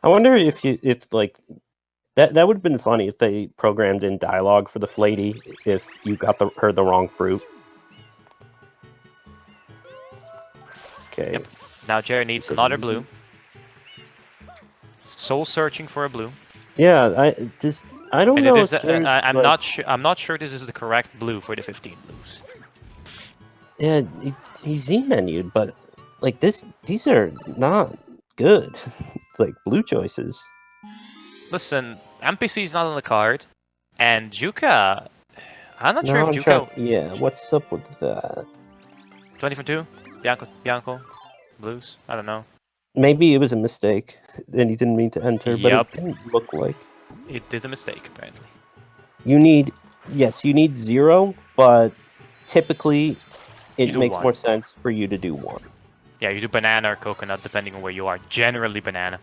I wonder if that would have been funny if they programmed in dialogue for the Flatey if you heard the wrong fruit. Okay. Yep. Now Jared needs another blue. Soul searching for a blue. Yeah, I don't And know it is. if Jared's, I'm not sure. I'm not sure this is the correct blue for the 15 blues. Yeah, he's Z-menued, but like these are not good. Like blue choices. Listen, NPC is not on the card, and Juka. I'm not sure No, if I'm Juka. trying. Yeah, what's up with that? 20 for 2? Bianco? Blues? I don't know. Maybe it was a mistake, and he didn't mean to enter, but Yup. it didn't look like. It is a mistake, apparently. You need 0, but typically You it do makes 1. more sense for you to do 1. Yeah, you do banana or coconut, depending on where you are. Generally banana.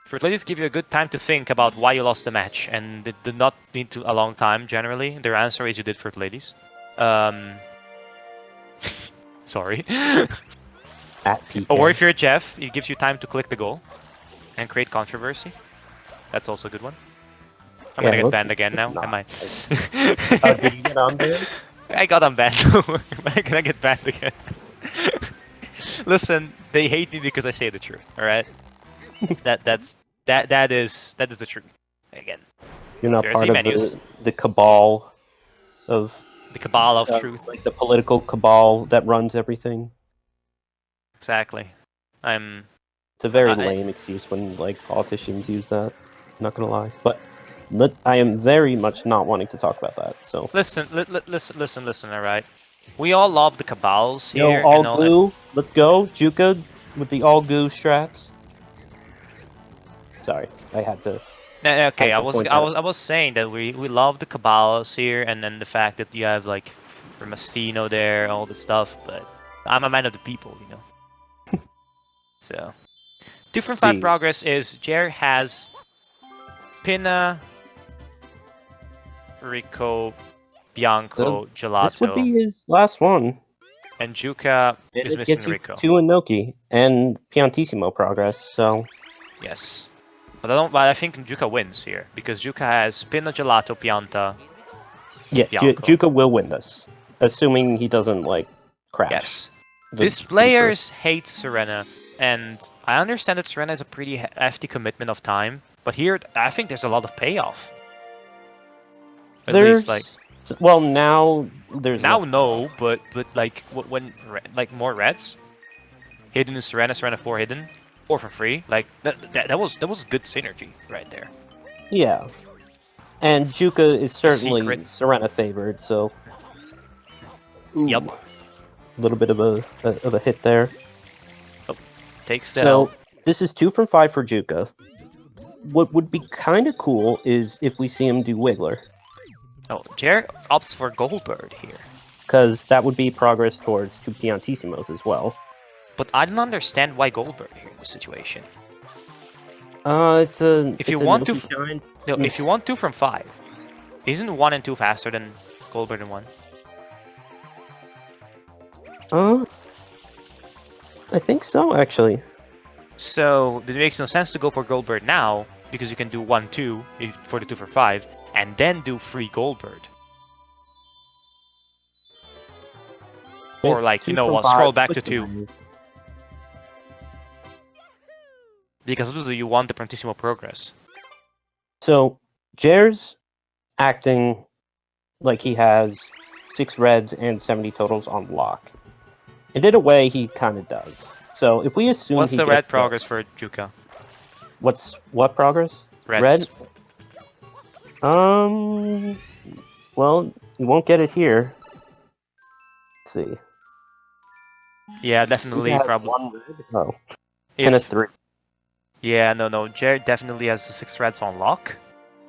Fruit ladies give you a good time to think about why you lost the match, and it did not need a long time, generally. Their answer is you did fruit ladies. Sorry. At PK. Or if you're Jeff, it gives you time to click the goal and create controversy. That's also a good one. I'm gonna get banned again now, am I? Did you get unbanned? I got unbanned. Am I gonna get banned again? Listen, they hate me because I say the truth. All right. That is the truth. Again. You're not Jersey part of menus. the cabal of The cabal of truth. like the political cabal that runs everything. Exactly. It's a very lame excuse when like politicians use that. Not gonna lie, but I am very much not wanting to talk about that. So listen. All right. We all love the cabals here. all and all goo. Let's go, Juka with the all goo strats. Sorry, I had to. Okay, I was saying that we love the cabals here, and then the fact that you have like Ramastino there, all this stuff. But I'm a man of the people, you know. So 2 from 5 progress is Jer has Pinna, Rico, Bianco, Gelato. This would be his last one. And Juka is missing Rico. 2 Inoki and Piantissimo progress. So yes, but I think Juka wins here because Juka has Pinna, Gelato, Pianta. Yeah, Juka will win this, assuming he doesn't like crash. Yes. These players hate Serena, and I understand that Serena is a pretty hefty commitment of time, but here I think there's a lot of payoff. At least, like, well, now there's no, but like when like more reds, hidden in Serena 4 hidden, or for free, like that was good synergy right there. Yeah, and Juka is certainly Serena favored, so yep, a little bit of a hit there. Oh, takes that. So this is 2 from 5 for Juka. What would be kind of cool is if we see him do Wiggler. Oh, Jared opts for Goldbird here. Because that would be progress towards 2 Piantissimos as well. But I don't understand why Goldbird here in this situation. If you want if you want 2 from 5, isn't 1 and 2 faster than Goldbird and 1? I think so, actually. So it makes no sense to go for Goldbird now because you can do 1-2 for the 2 for 5 and then do free Goldbird. Or like, you know what, scroll back to 2. Because obviously you want the Prantissimo progress. So, Jer's acting like he has 6 reds and 70 totals on lock. And in a way, he kind of does. So, if we assume what's the red progress for Juka? What progress? Reds. Red? Well, you won't get it here. Let's see. Yeah, definitely, probably. 1 red? Oh. Pin a If 3. yeah, no, Jared definitely has the 6 reds on lock.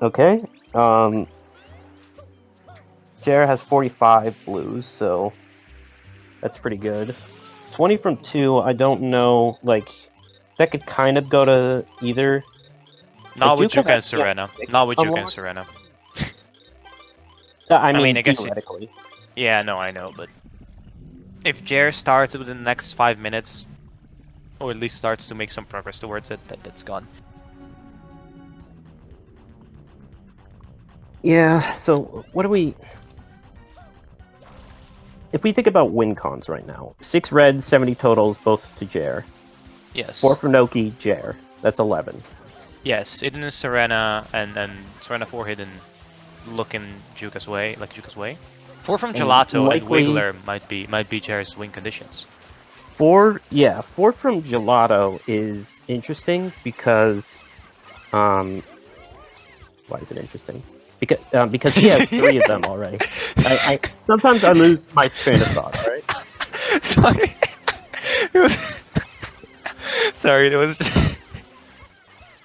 Okay. Jared has 45 blues, so that's pretty good. 20 from 2, I don't know, like, that could kind of go to either. Like, Not with Juka Juka has and Serena. 6 Not with Juka and unlocked. Serena. I I mean, mean, I guess theoretically. yeah, no, I know, but if Jared starts within the next 5 minutes, or at least starts to make some progress towards it, that's gone. Yeah, so what do we... If we think about win cons right now, 6 reds, 70 totals, both to Jer. Yes. 4 for Noki, Jer. That's 11. Yes, Iden and Serena, and Serena 4 hidden looking Juka's way, like Juka's way. 4 from And Gelato and likely- Wiggler might be Jared's win conditions. 4 from Gelato is interesting because... Why is it interesting? Because he has 3 of them already. Sometimes I lose my train of thought, right? Sorry. Sorry, it was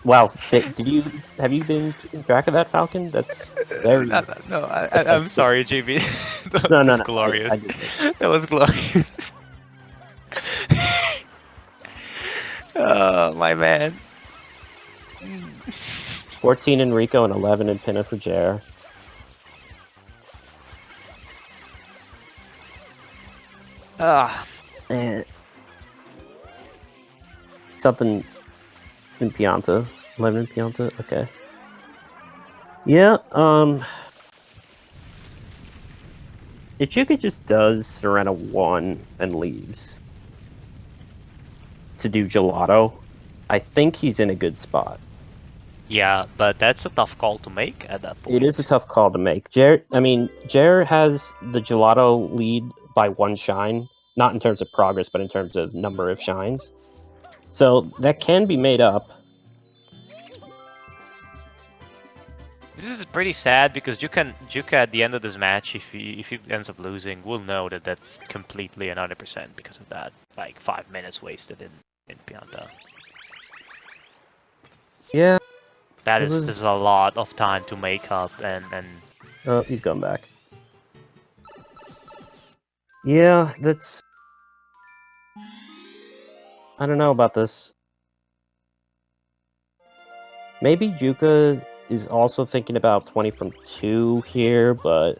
Wow, have you been keeping track of that, Falcon? That's very... no, I'm sorry, JB. That No, was no, glorious. I get it. That was glorious. Oh, my man. 14 in Rico and 11 in Pinna for Jer. And something in Pianta. 11 in Pianta? Okay. Yeah, Ichuka just does Serena 1 and leaves to do Gelato. I think he's in a good spot. Yeah, but that's a tough call to make at that point. It is a tough call to make. Jer has the Gelato lead by 1 shine, not in terms of progress, but in terms of number of shines. So that can be made up. This is pretty sad because Juka at the end of this match, if he ends up losing, will know that that's completely another percent because of that, like 5 minutes wasted in Pianta. Yeah. This is a lot of time to make up and Oh, he's gone back. Yeah, that's... I don't know about this. Maybe Juka is also thinking about 20 from 2 here, but...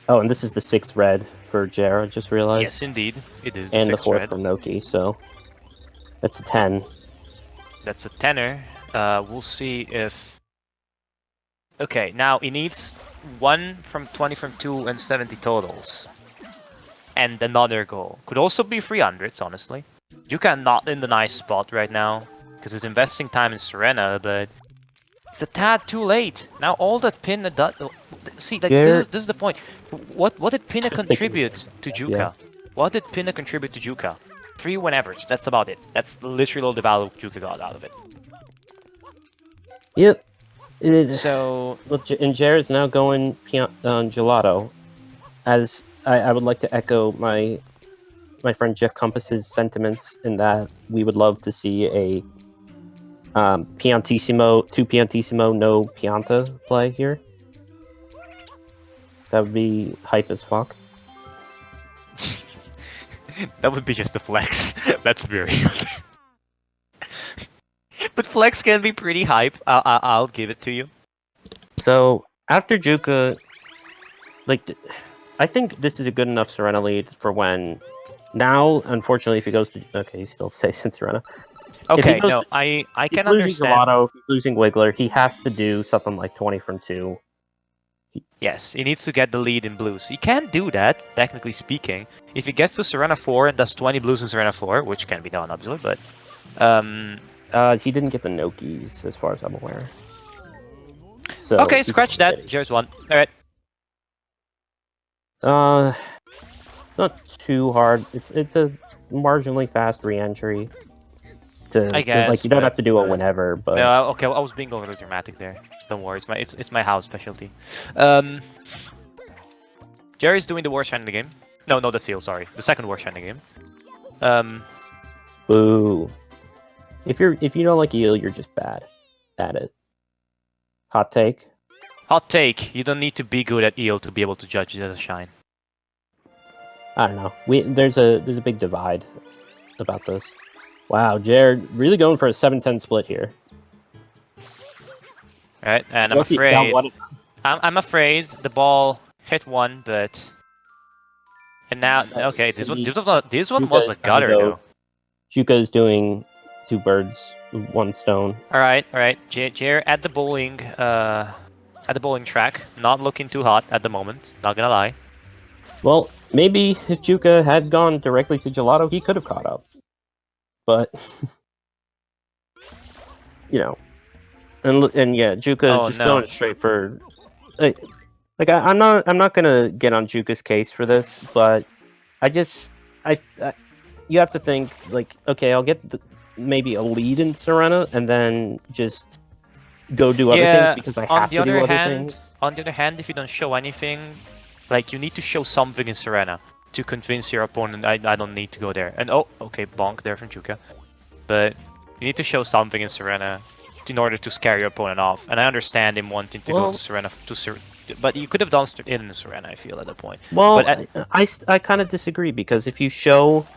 Oh, and this is the 6th red for Jer, I just realized. yes, indeed, it is. And the 4th red. from Noki, so... That's a 10. That's a tenner. We'll see if... Okay, now he needs 1 from 20 from 2 and 70 totals. And another goal. Could also be 300s, honestly. Juka not in the nice spot right now, because he's investing time in Serena, but it's a tad too late. Now all that Pinna does... See, like, this is the point. What did Pinna contribute to Juka? Yeah. What did Pinna contribute to Juka? 3 whenevers, that's about it. That's literally all the value Juka got out of it. Yep. So... And Jer is now going Gelato. As I would like to echo my friend Jeff Compass's sentiments in that we would love to see a Piantissimo, 2 Piantissimo, no Pianta play here. That would be hype as fuck. That would be just a flex. That's very But flex can be pretty hype. I'll give it to you. So after Juka, like, I think this is a good enough Serena lead for when. Now, unfortunately, if he goes to he still stays in Serena. Okay, no, I can understand. Gelato, if he's losing Wiggler, he has to do something like 20 from 2. Yes, he needs to get the lead in blues. He can do that, technically speaking. If he gets to Serena 4 and does 20 blues in Serena 4, which can be done, obviously, but... he didn't get the Nokis, as far as I'm aware. So okay, scratch that. Jared's won. Alright. It's not too hard. It's a marginally fast re-entry. I guess, like, you don't have to do it whenever, but... No, okay, I was being overly dramatic there. Don't worry, it's my house specialty. Jerry's doing the worst shine in the game. No, that's Seal, sorry. The second worst shine in the game. Boo. If you don't like eel, you're just bad at it. Hot take. Hot take: you don't need to be good at eel to be able to judge it as a shine. I don't know. There's a big divide about this. Wow, Jared really going for a 7-10 split here. Right, and I'm afraid the ball hit one, but and now okay, this one was a gutter though. Juka is doing 2 birds, 1 stone. All right, Jer at the bowling track, not looking too hot at the moment. Not gonna lie. Well, maybe if Juka had gone directly to Gelato, he could have caught up. But you know, and yeah, Juka going straight for. I'm not gonna get on Juka's case for this, but I you have to think like, okay, I'll get maybe a lead in Serena, and then just go do other things because I have to do other things. On the other hand, if you don't show anything, like you need to show something in Serena to convince your opponent. I don't need to go there. And oh, okay, bonk there from Juka, but you need to show something in Serena in order to scare your opponent off. And I understand him wanting to go to Serena but you could have done it in Serena, I feel, at the point. Well, but I kind of disagree, because if you show,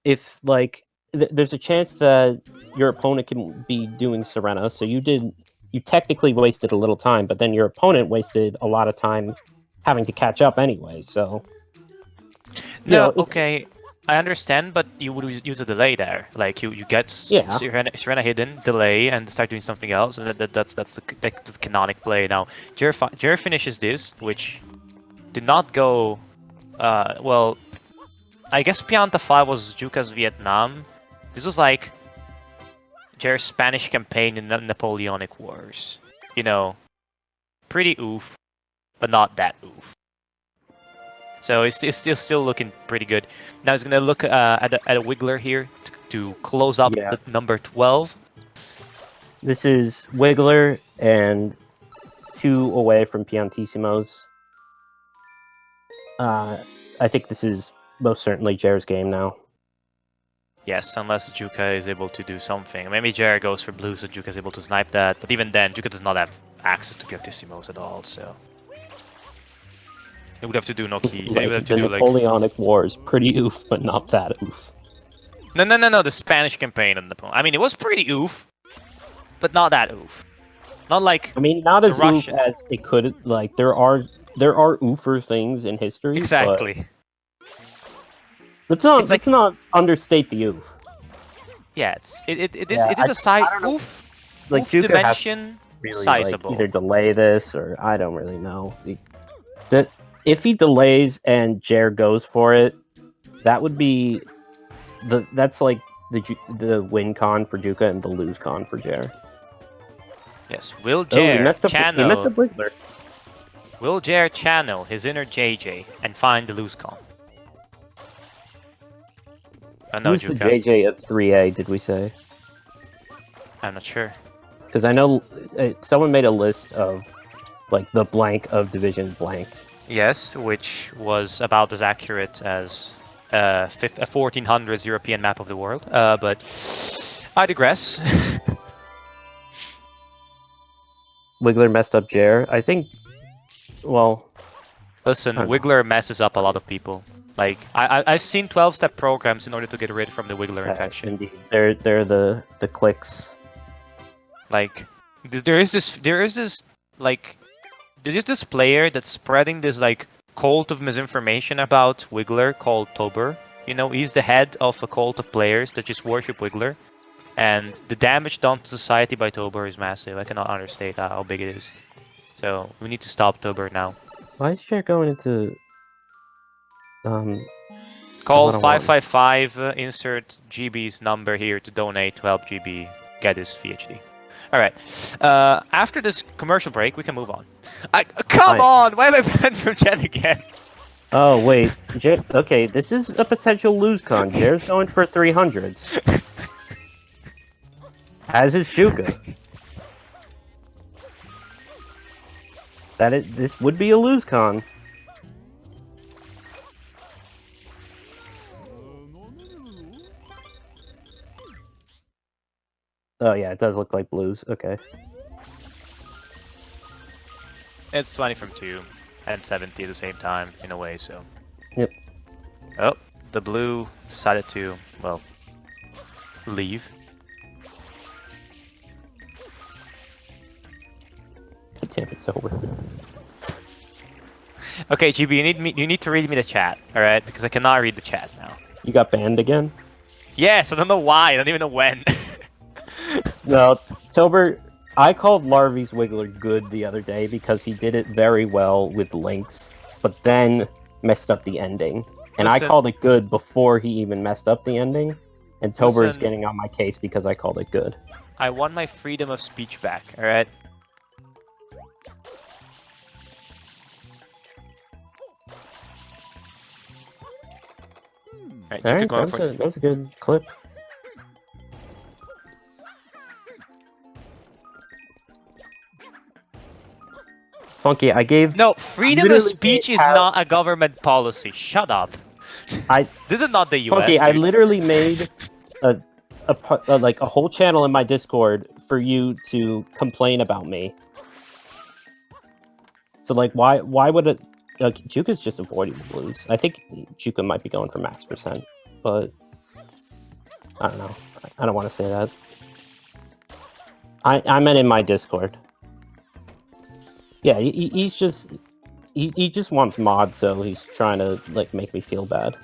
if like there's a chance that your opponent can be doing Serena, so you technically wasted a little time, but then your opponent wasted a lot of time having to catch up anyway. So okay, I understand, but you would use a delay there. Like you get Serena hidden, delay, and start doing something else, and that's the canonic play. Now Jer finishes this, which did not go well. I guess Pianta 5 was Juka's Vietnam. This was like Jer's Spanish campaign in the Napoleonic Wars. You know, pretty oof, but not that oof. So it's still looking pretty good. Now he's gonna look at a Wiggler here to close up the number 12. This is Wiggler and 2 away from Piantissimos. I think this is most certainly Jer's game now. Yes, unless Juka is able to do something. Maybe Jer goes for blue, so Juka is able to snipe that. But even then, Juka does not have access to Piantissimos at all, so... He would have to do no key. The Napoleonic Wars, pretty oof, but not that oof. No, the Spanish campaign on Napoleon. I mean, it was pretty oof, but not that oof. Not like... I mean, not as oof as it could... Like, there are oofer things in history, exactly. Let's not understate the oof. Yeah, it is a side oof. Like oof dimension, really, sizable. Like, either delay this, or I don't really know. If he delays and Jer goes for it, that would be that's like the win con for Juka and the lose con for Jer. Yes, will Jer he messed up Wiggler. Will Jer channel his inner JJ and find the lose con? Who's the JJ at 3A, did we say? I'm not sure. Because I know someone made a list of like the blank of division blank. Yes, which was about as accurate as a 1400s European map of the world. But I digress. Wiggler messed up Jer. I think. Well, listen, Wiggler messes up a lot of people. Like I've seen 12-step programs in order to get rid from the Wiggler infection. Indeed, they're the clicks. Like there's this player that's spreading this like cult of misinformation about Wiggler called Tober. You know, he's the head of a cult of players that just worship Wiggler, and the damage done to society by Tober is massive. I cannot understate how big it is. So we need to stop Tober now. Why is Jer going into? Call 555, insert GB's number here to donate to help GB get his PhD. Alright, after this commercial break, we can move on. Come on! Why am I banned from chat again? Oh, wait. Okay, this is a potential lose con. Jer's going for 300s. As is Juka. This would be a lose con. Oh yeah, it does look like blues. Okay. It's 20 from 2 and 70 at the same time, in a way, so. Yep. Oh, the blue decided to, well, leave. Damn, it's over. Okay, GB, you need to read me the chat, alright? Because I cannot read the chat now. You got banned again? Yes, I don't know why, I don't even know when. No, Tober. I called Larvy's Wiggler good the other day because he did it very well with Lynx, but then messed up the ending. And I Listen. called it good before he even messed up the ending. And Tober is Listen. getting on my case because I called it good. I want my freedom of speech back, alright? Alright, you could Alright, go for it. that was a good clip. Funky, I gave... No, freedom of literally speech is have- not a government policy. Shut up. This is not the US. Funky, I dude. literally made like a whole channel in my Discord for you to complain about me. So like, why would it? Like, Juka's just avoiding the blues. I think Juka might be going for max %, but I don't know. I don't want to say that. I meant in my Discord. Yeah, he's just he just wants mods, so he's trying to like make me feel bad.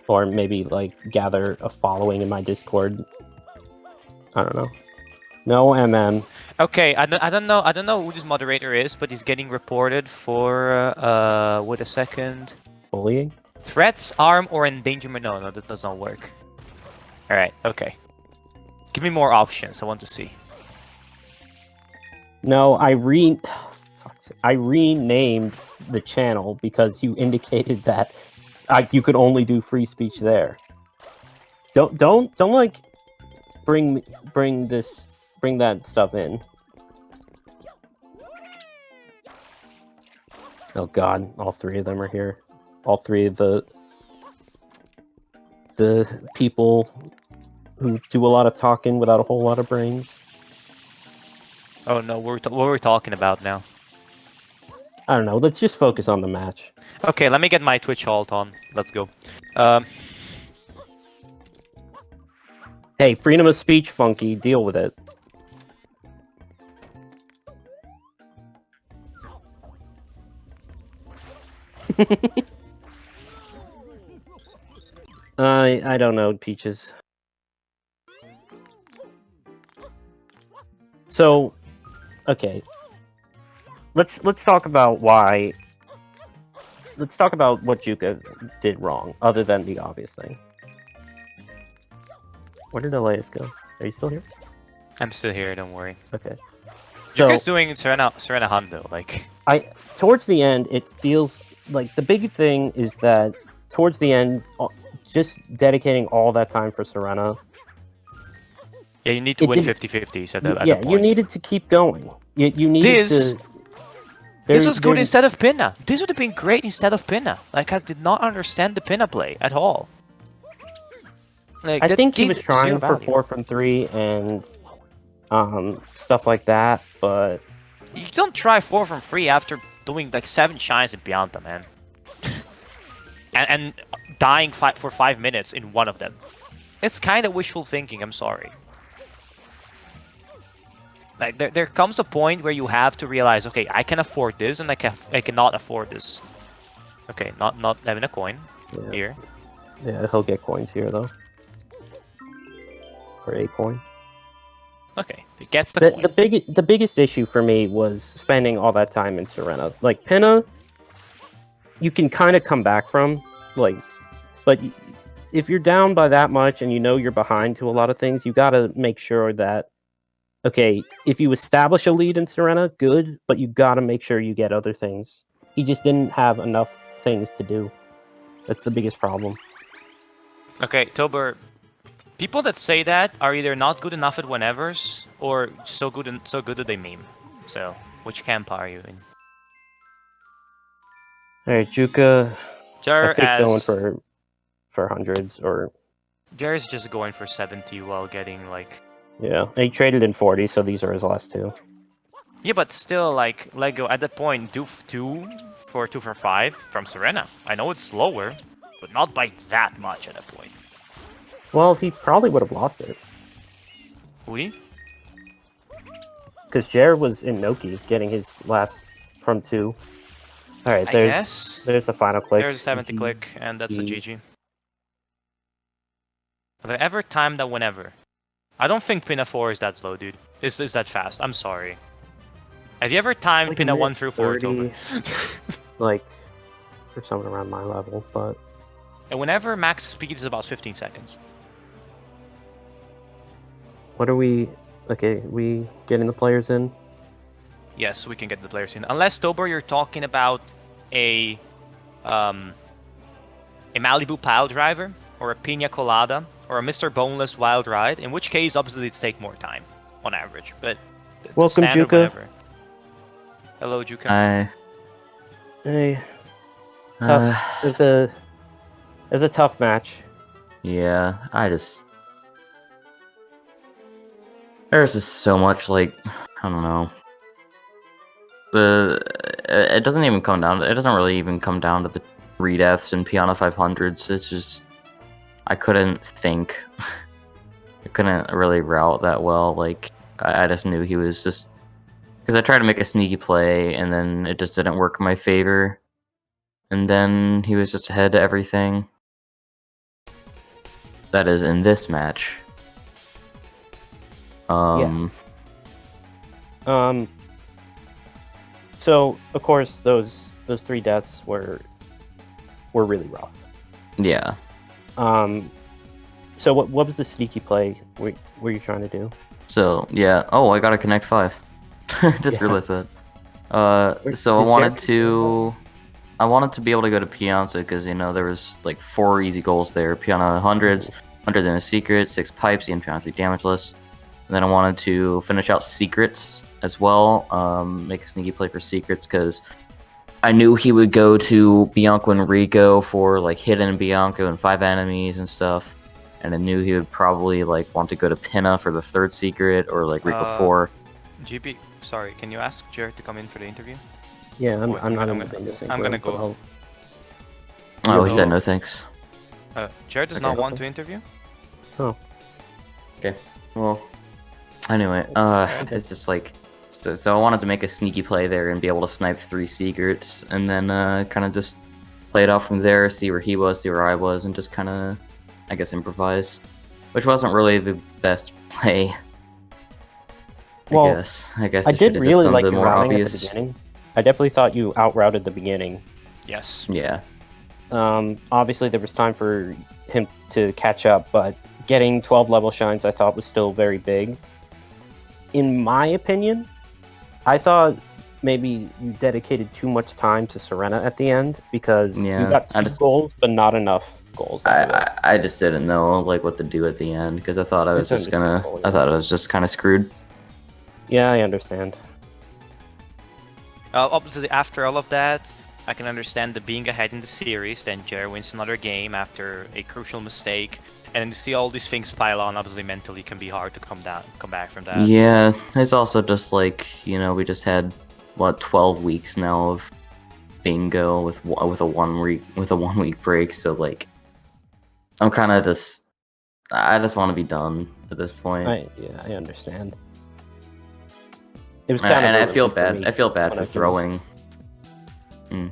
Or maybe like gather a following in my Discord. I don't know. No MM. Okay, I don't know who this moderator is, but he's getting reported for wait a second. Bullying? Threats, harm, or endangerment. No, that does not work. All right, okay. Give me more options. I want to see. No, I renamed the channel because you indicated that you could only do free speech there. Don't like bring that stuff in. Oh god, all three of them are here. All three of the people who do a lot of talking without a whole lot of brains. Oh no, what are we talking about now? I don't know. Let's just focus on the match. Okay, let me get my Twitch alt on. Let's go. Hey, freedom of speech, Funky. Deal with it. I don't know, Peaches. So, okay. Let's talk about why. Let's talk about what Juka did wrong, other than the obvious thing. Where did Elias go? Are you still here? I'm still here. Don't worry. Okay. So, So Juka's doing Serena Hundo, like. towards the end, it feels like the big thing is that towards the end, just dedicating all that time for Serena. Yeah, you need to win 50-50s at Yeah, the point. you needed to keep going. You needed to. This was good instead of Pinna. This would have been great instead of Pinna. Like, I did not understand the Pinna play at all. Like, I think he was trying for 4 from 3 and stuff like that, but you don't try 4 from 3 after doing like 7 shines in Beyond them, man. and dying for 5 minutes in one of them. It's kind of wishful thinking. I'm sorry. Like there comes a point where you have to realize, okay, I can afford this, and I cannot afford this. Okay, not having a coin here. Yeah, he'll get coins here though, or a coin. Okay, he gets the coin. The biggest issue for me was spending all that time in Serena. Like Pinna, you can kind of come back from, like, but if you're down by that much and you know you're behind to a lot of things, you got to make sure that. Okay, if you establish a lead in Serena, good, but you gotta make sure you get other things. He just didn't have enough things to do. That's the biggest problem. Okay, Tober, people that say that are either not good enough at whenevers, or so good that they meme. So, which camp are you in? Alright, Juka, Jar I think as... going for hundreds, or Jerry's just going for 70 while getting like. Yeah, and he traded in 40, so these are his last two. Yeah, but still, like Lego at that point, do 2 for 5 from Serena. I know it's slower, but not by that much at that point. Well, he probably would have lost it. We? Because Jer was in Noki getting his last from 2. Alright, I guess. there's the final click. There's a 70 click, and that's a GG. Have I ever timed that whenever? I don't think Pina 4 is that slow, dude. Is that fast? I'm sorry. Have you ever timed like Pina 1 through 4 30, like, for someone around my level, but... And whenever max speed is about 15 seconds. What are we... Okay, we getting the players in? Yes, we can get the players in. Unless, Tober, you're talking about a Malibu Pile Driver, or a Pina Colada, or a Mr. Boneless Wild Ride, in which case, obviously, it's take more time, on average. But welcome, standard, Juka. whatever. Hello, Juka. Hi. Hey. It's a tough match. Yeah, there's just so much, like, I don't know. It doesn't even come down. It doesn't really even come down to the 3 deaths and Piano 500s. It's just I couldn't think. I couldn't really route that well. Like I just knew he was just because I tried to make a sneaky play and then it just didn't work in my favor. And then he was just ahead to everything. That is in this match. So of course those 3 deaths were really rough. Yeah. So what was the sneaky play were you trying to do? So yeah. Oh, I gotta connect 5. Just realized that. So I wanted to be able to go to Pianta because there was like 4 easy goals there. Pianta 100s, 100s in a secret, 6 pipes, and Pianta 3 damageless. And then I wanted to finish out secrets as well. Make a sneaky play for secrets because I knew he would go to Bianco and Rico for like hidden Bianco and 5 enemies and stuff. And I knew he would probably like want to go to Pinna for the 3rd secret or like Rico 4. GP, sorry, can you ask Jared to come in for the interview? Yeah, I'm not I'm gonna go. Oh, he said no thanks. Jared does not want to interview? Oh. Okay. Well, anyway, it's just like so I wanted to make a sneaky play there and be able to snipe 3 secrets and then kind of just play it off from there, see where he was, see where I was, and just kind of, I guess, improvise. Which wasn't really the best play. I guess I did really like your routing at the beginning. I definitely thought you out-routed the beginning. Yes. Yeah. Obviously, there was time for him to catch up, but getting 12 level shines I thought was still very big. In my opinion, I thought maybe you dedicated too much time to Serena at the end because you got 2 goals, but not enough goals. I just didn't know like what to do at the end because I thought I was just kind of screwed. Yeah, I understand. Obviously, after all of that, I can understand the being ahead in the series. Then Jer wins another game after a crucial mistake, and then to see all these things pile on, obviously mentally can be hard to come back from that. Yeah, it's also just like we just had 12 weeks now of bingo with a 1 week break, so like I'm kind of I just want to be done at this point. I understand. It was I feel bad. I feel bad for throwing. I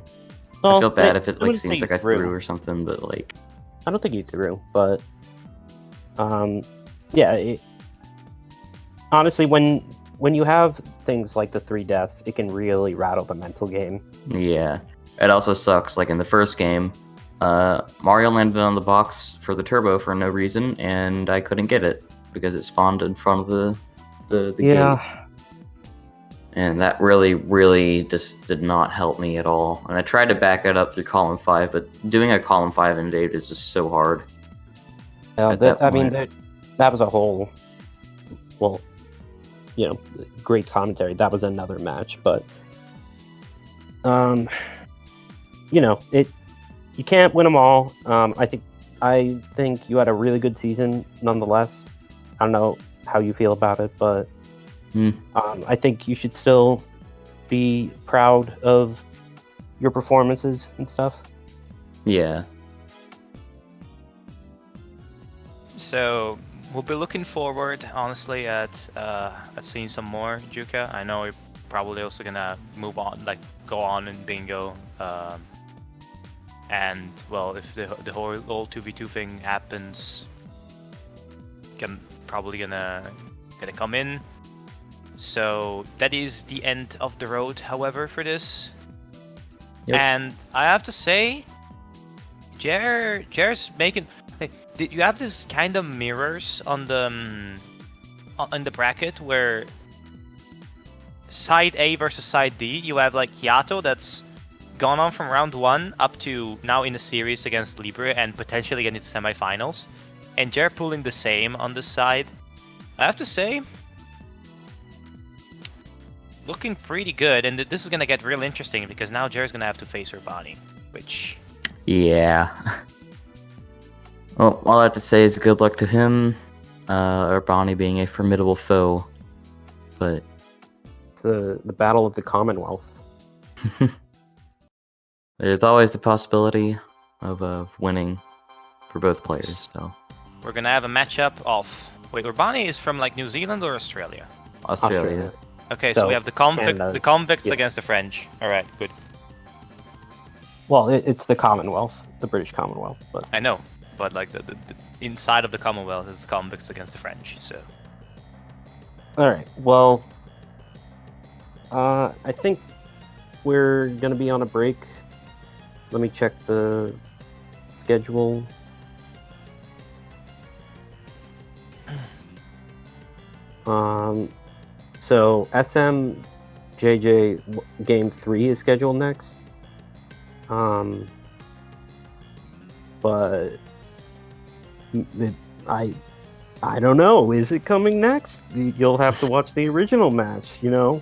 feel bad if it like seems like I threw or something, but like I don't think you threw, but yeah. Honestly, when you have things like the 3 deaths, it can really rattle the mental game. Yeah, it also sucks. Like in the first game, Mario landed on the box for the turbo for no reason, and I couldn't get it because it spawned in front of the gate. And that really just did not help me at all. And I tried to back it up through column 5, but doing a column 5 invade is just so hard. That was a whole, great commentary. That was another match, but you can't win them all. I think I think you had a really good season, nonetheless. I don't know how you feel about it, but I think you should still be proud of your performances and stuff. Yeah. So we'll be looking forward, honestly, at seeing some more Juka. I know we're probably also gonna move on, like go on in bingo. And well, if the whole 2v2 thing happens, probably gonna come in. So that is the end of the road, however, for this. Yep. And I have to say, Jer's making. You have this kind of mirrors on the in the bracket where side A versus side D, you have like Yato that's gone on from round 1 up to now in the series against Libre and potentially in its semifinals, and Jer pulling the same on this side. I have to say, looking pretty good, and this is gonna get real interesting because now Jer's gonna have to face Urbani, which... Yeah. Well, all I have to say is good luck to him, Urbani being a formidable foe, but... It's the battle of the Commonwealth. There's always the possibility of winning for both players, so... We're gonna have a matchup of... Wait, Urbani is from like New Zealand or Australia? Australia. Okay, so we have the convicts yeah. against the French. Alright, good. Well, it's the Commonwealth, the British Commonwealth, but... I know, but like the inside of the Commonwealth is convicts against the French, so... Alright, well... I think we're gonna be on a break. Let me check the schedule. So SMJJ Game 3 is scheduled next. But I don't know. Is it coming next? You'll have to watch the original match, you know?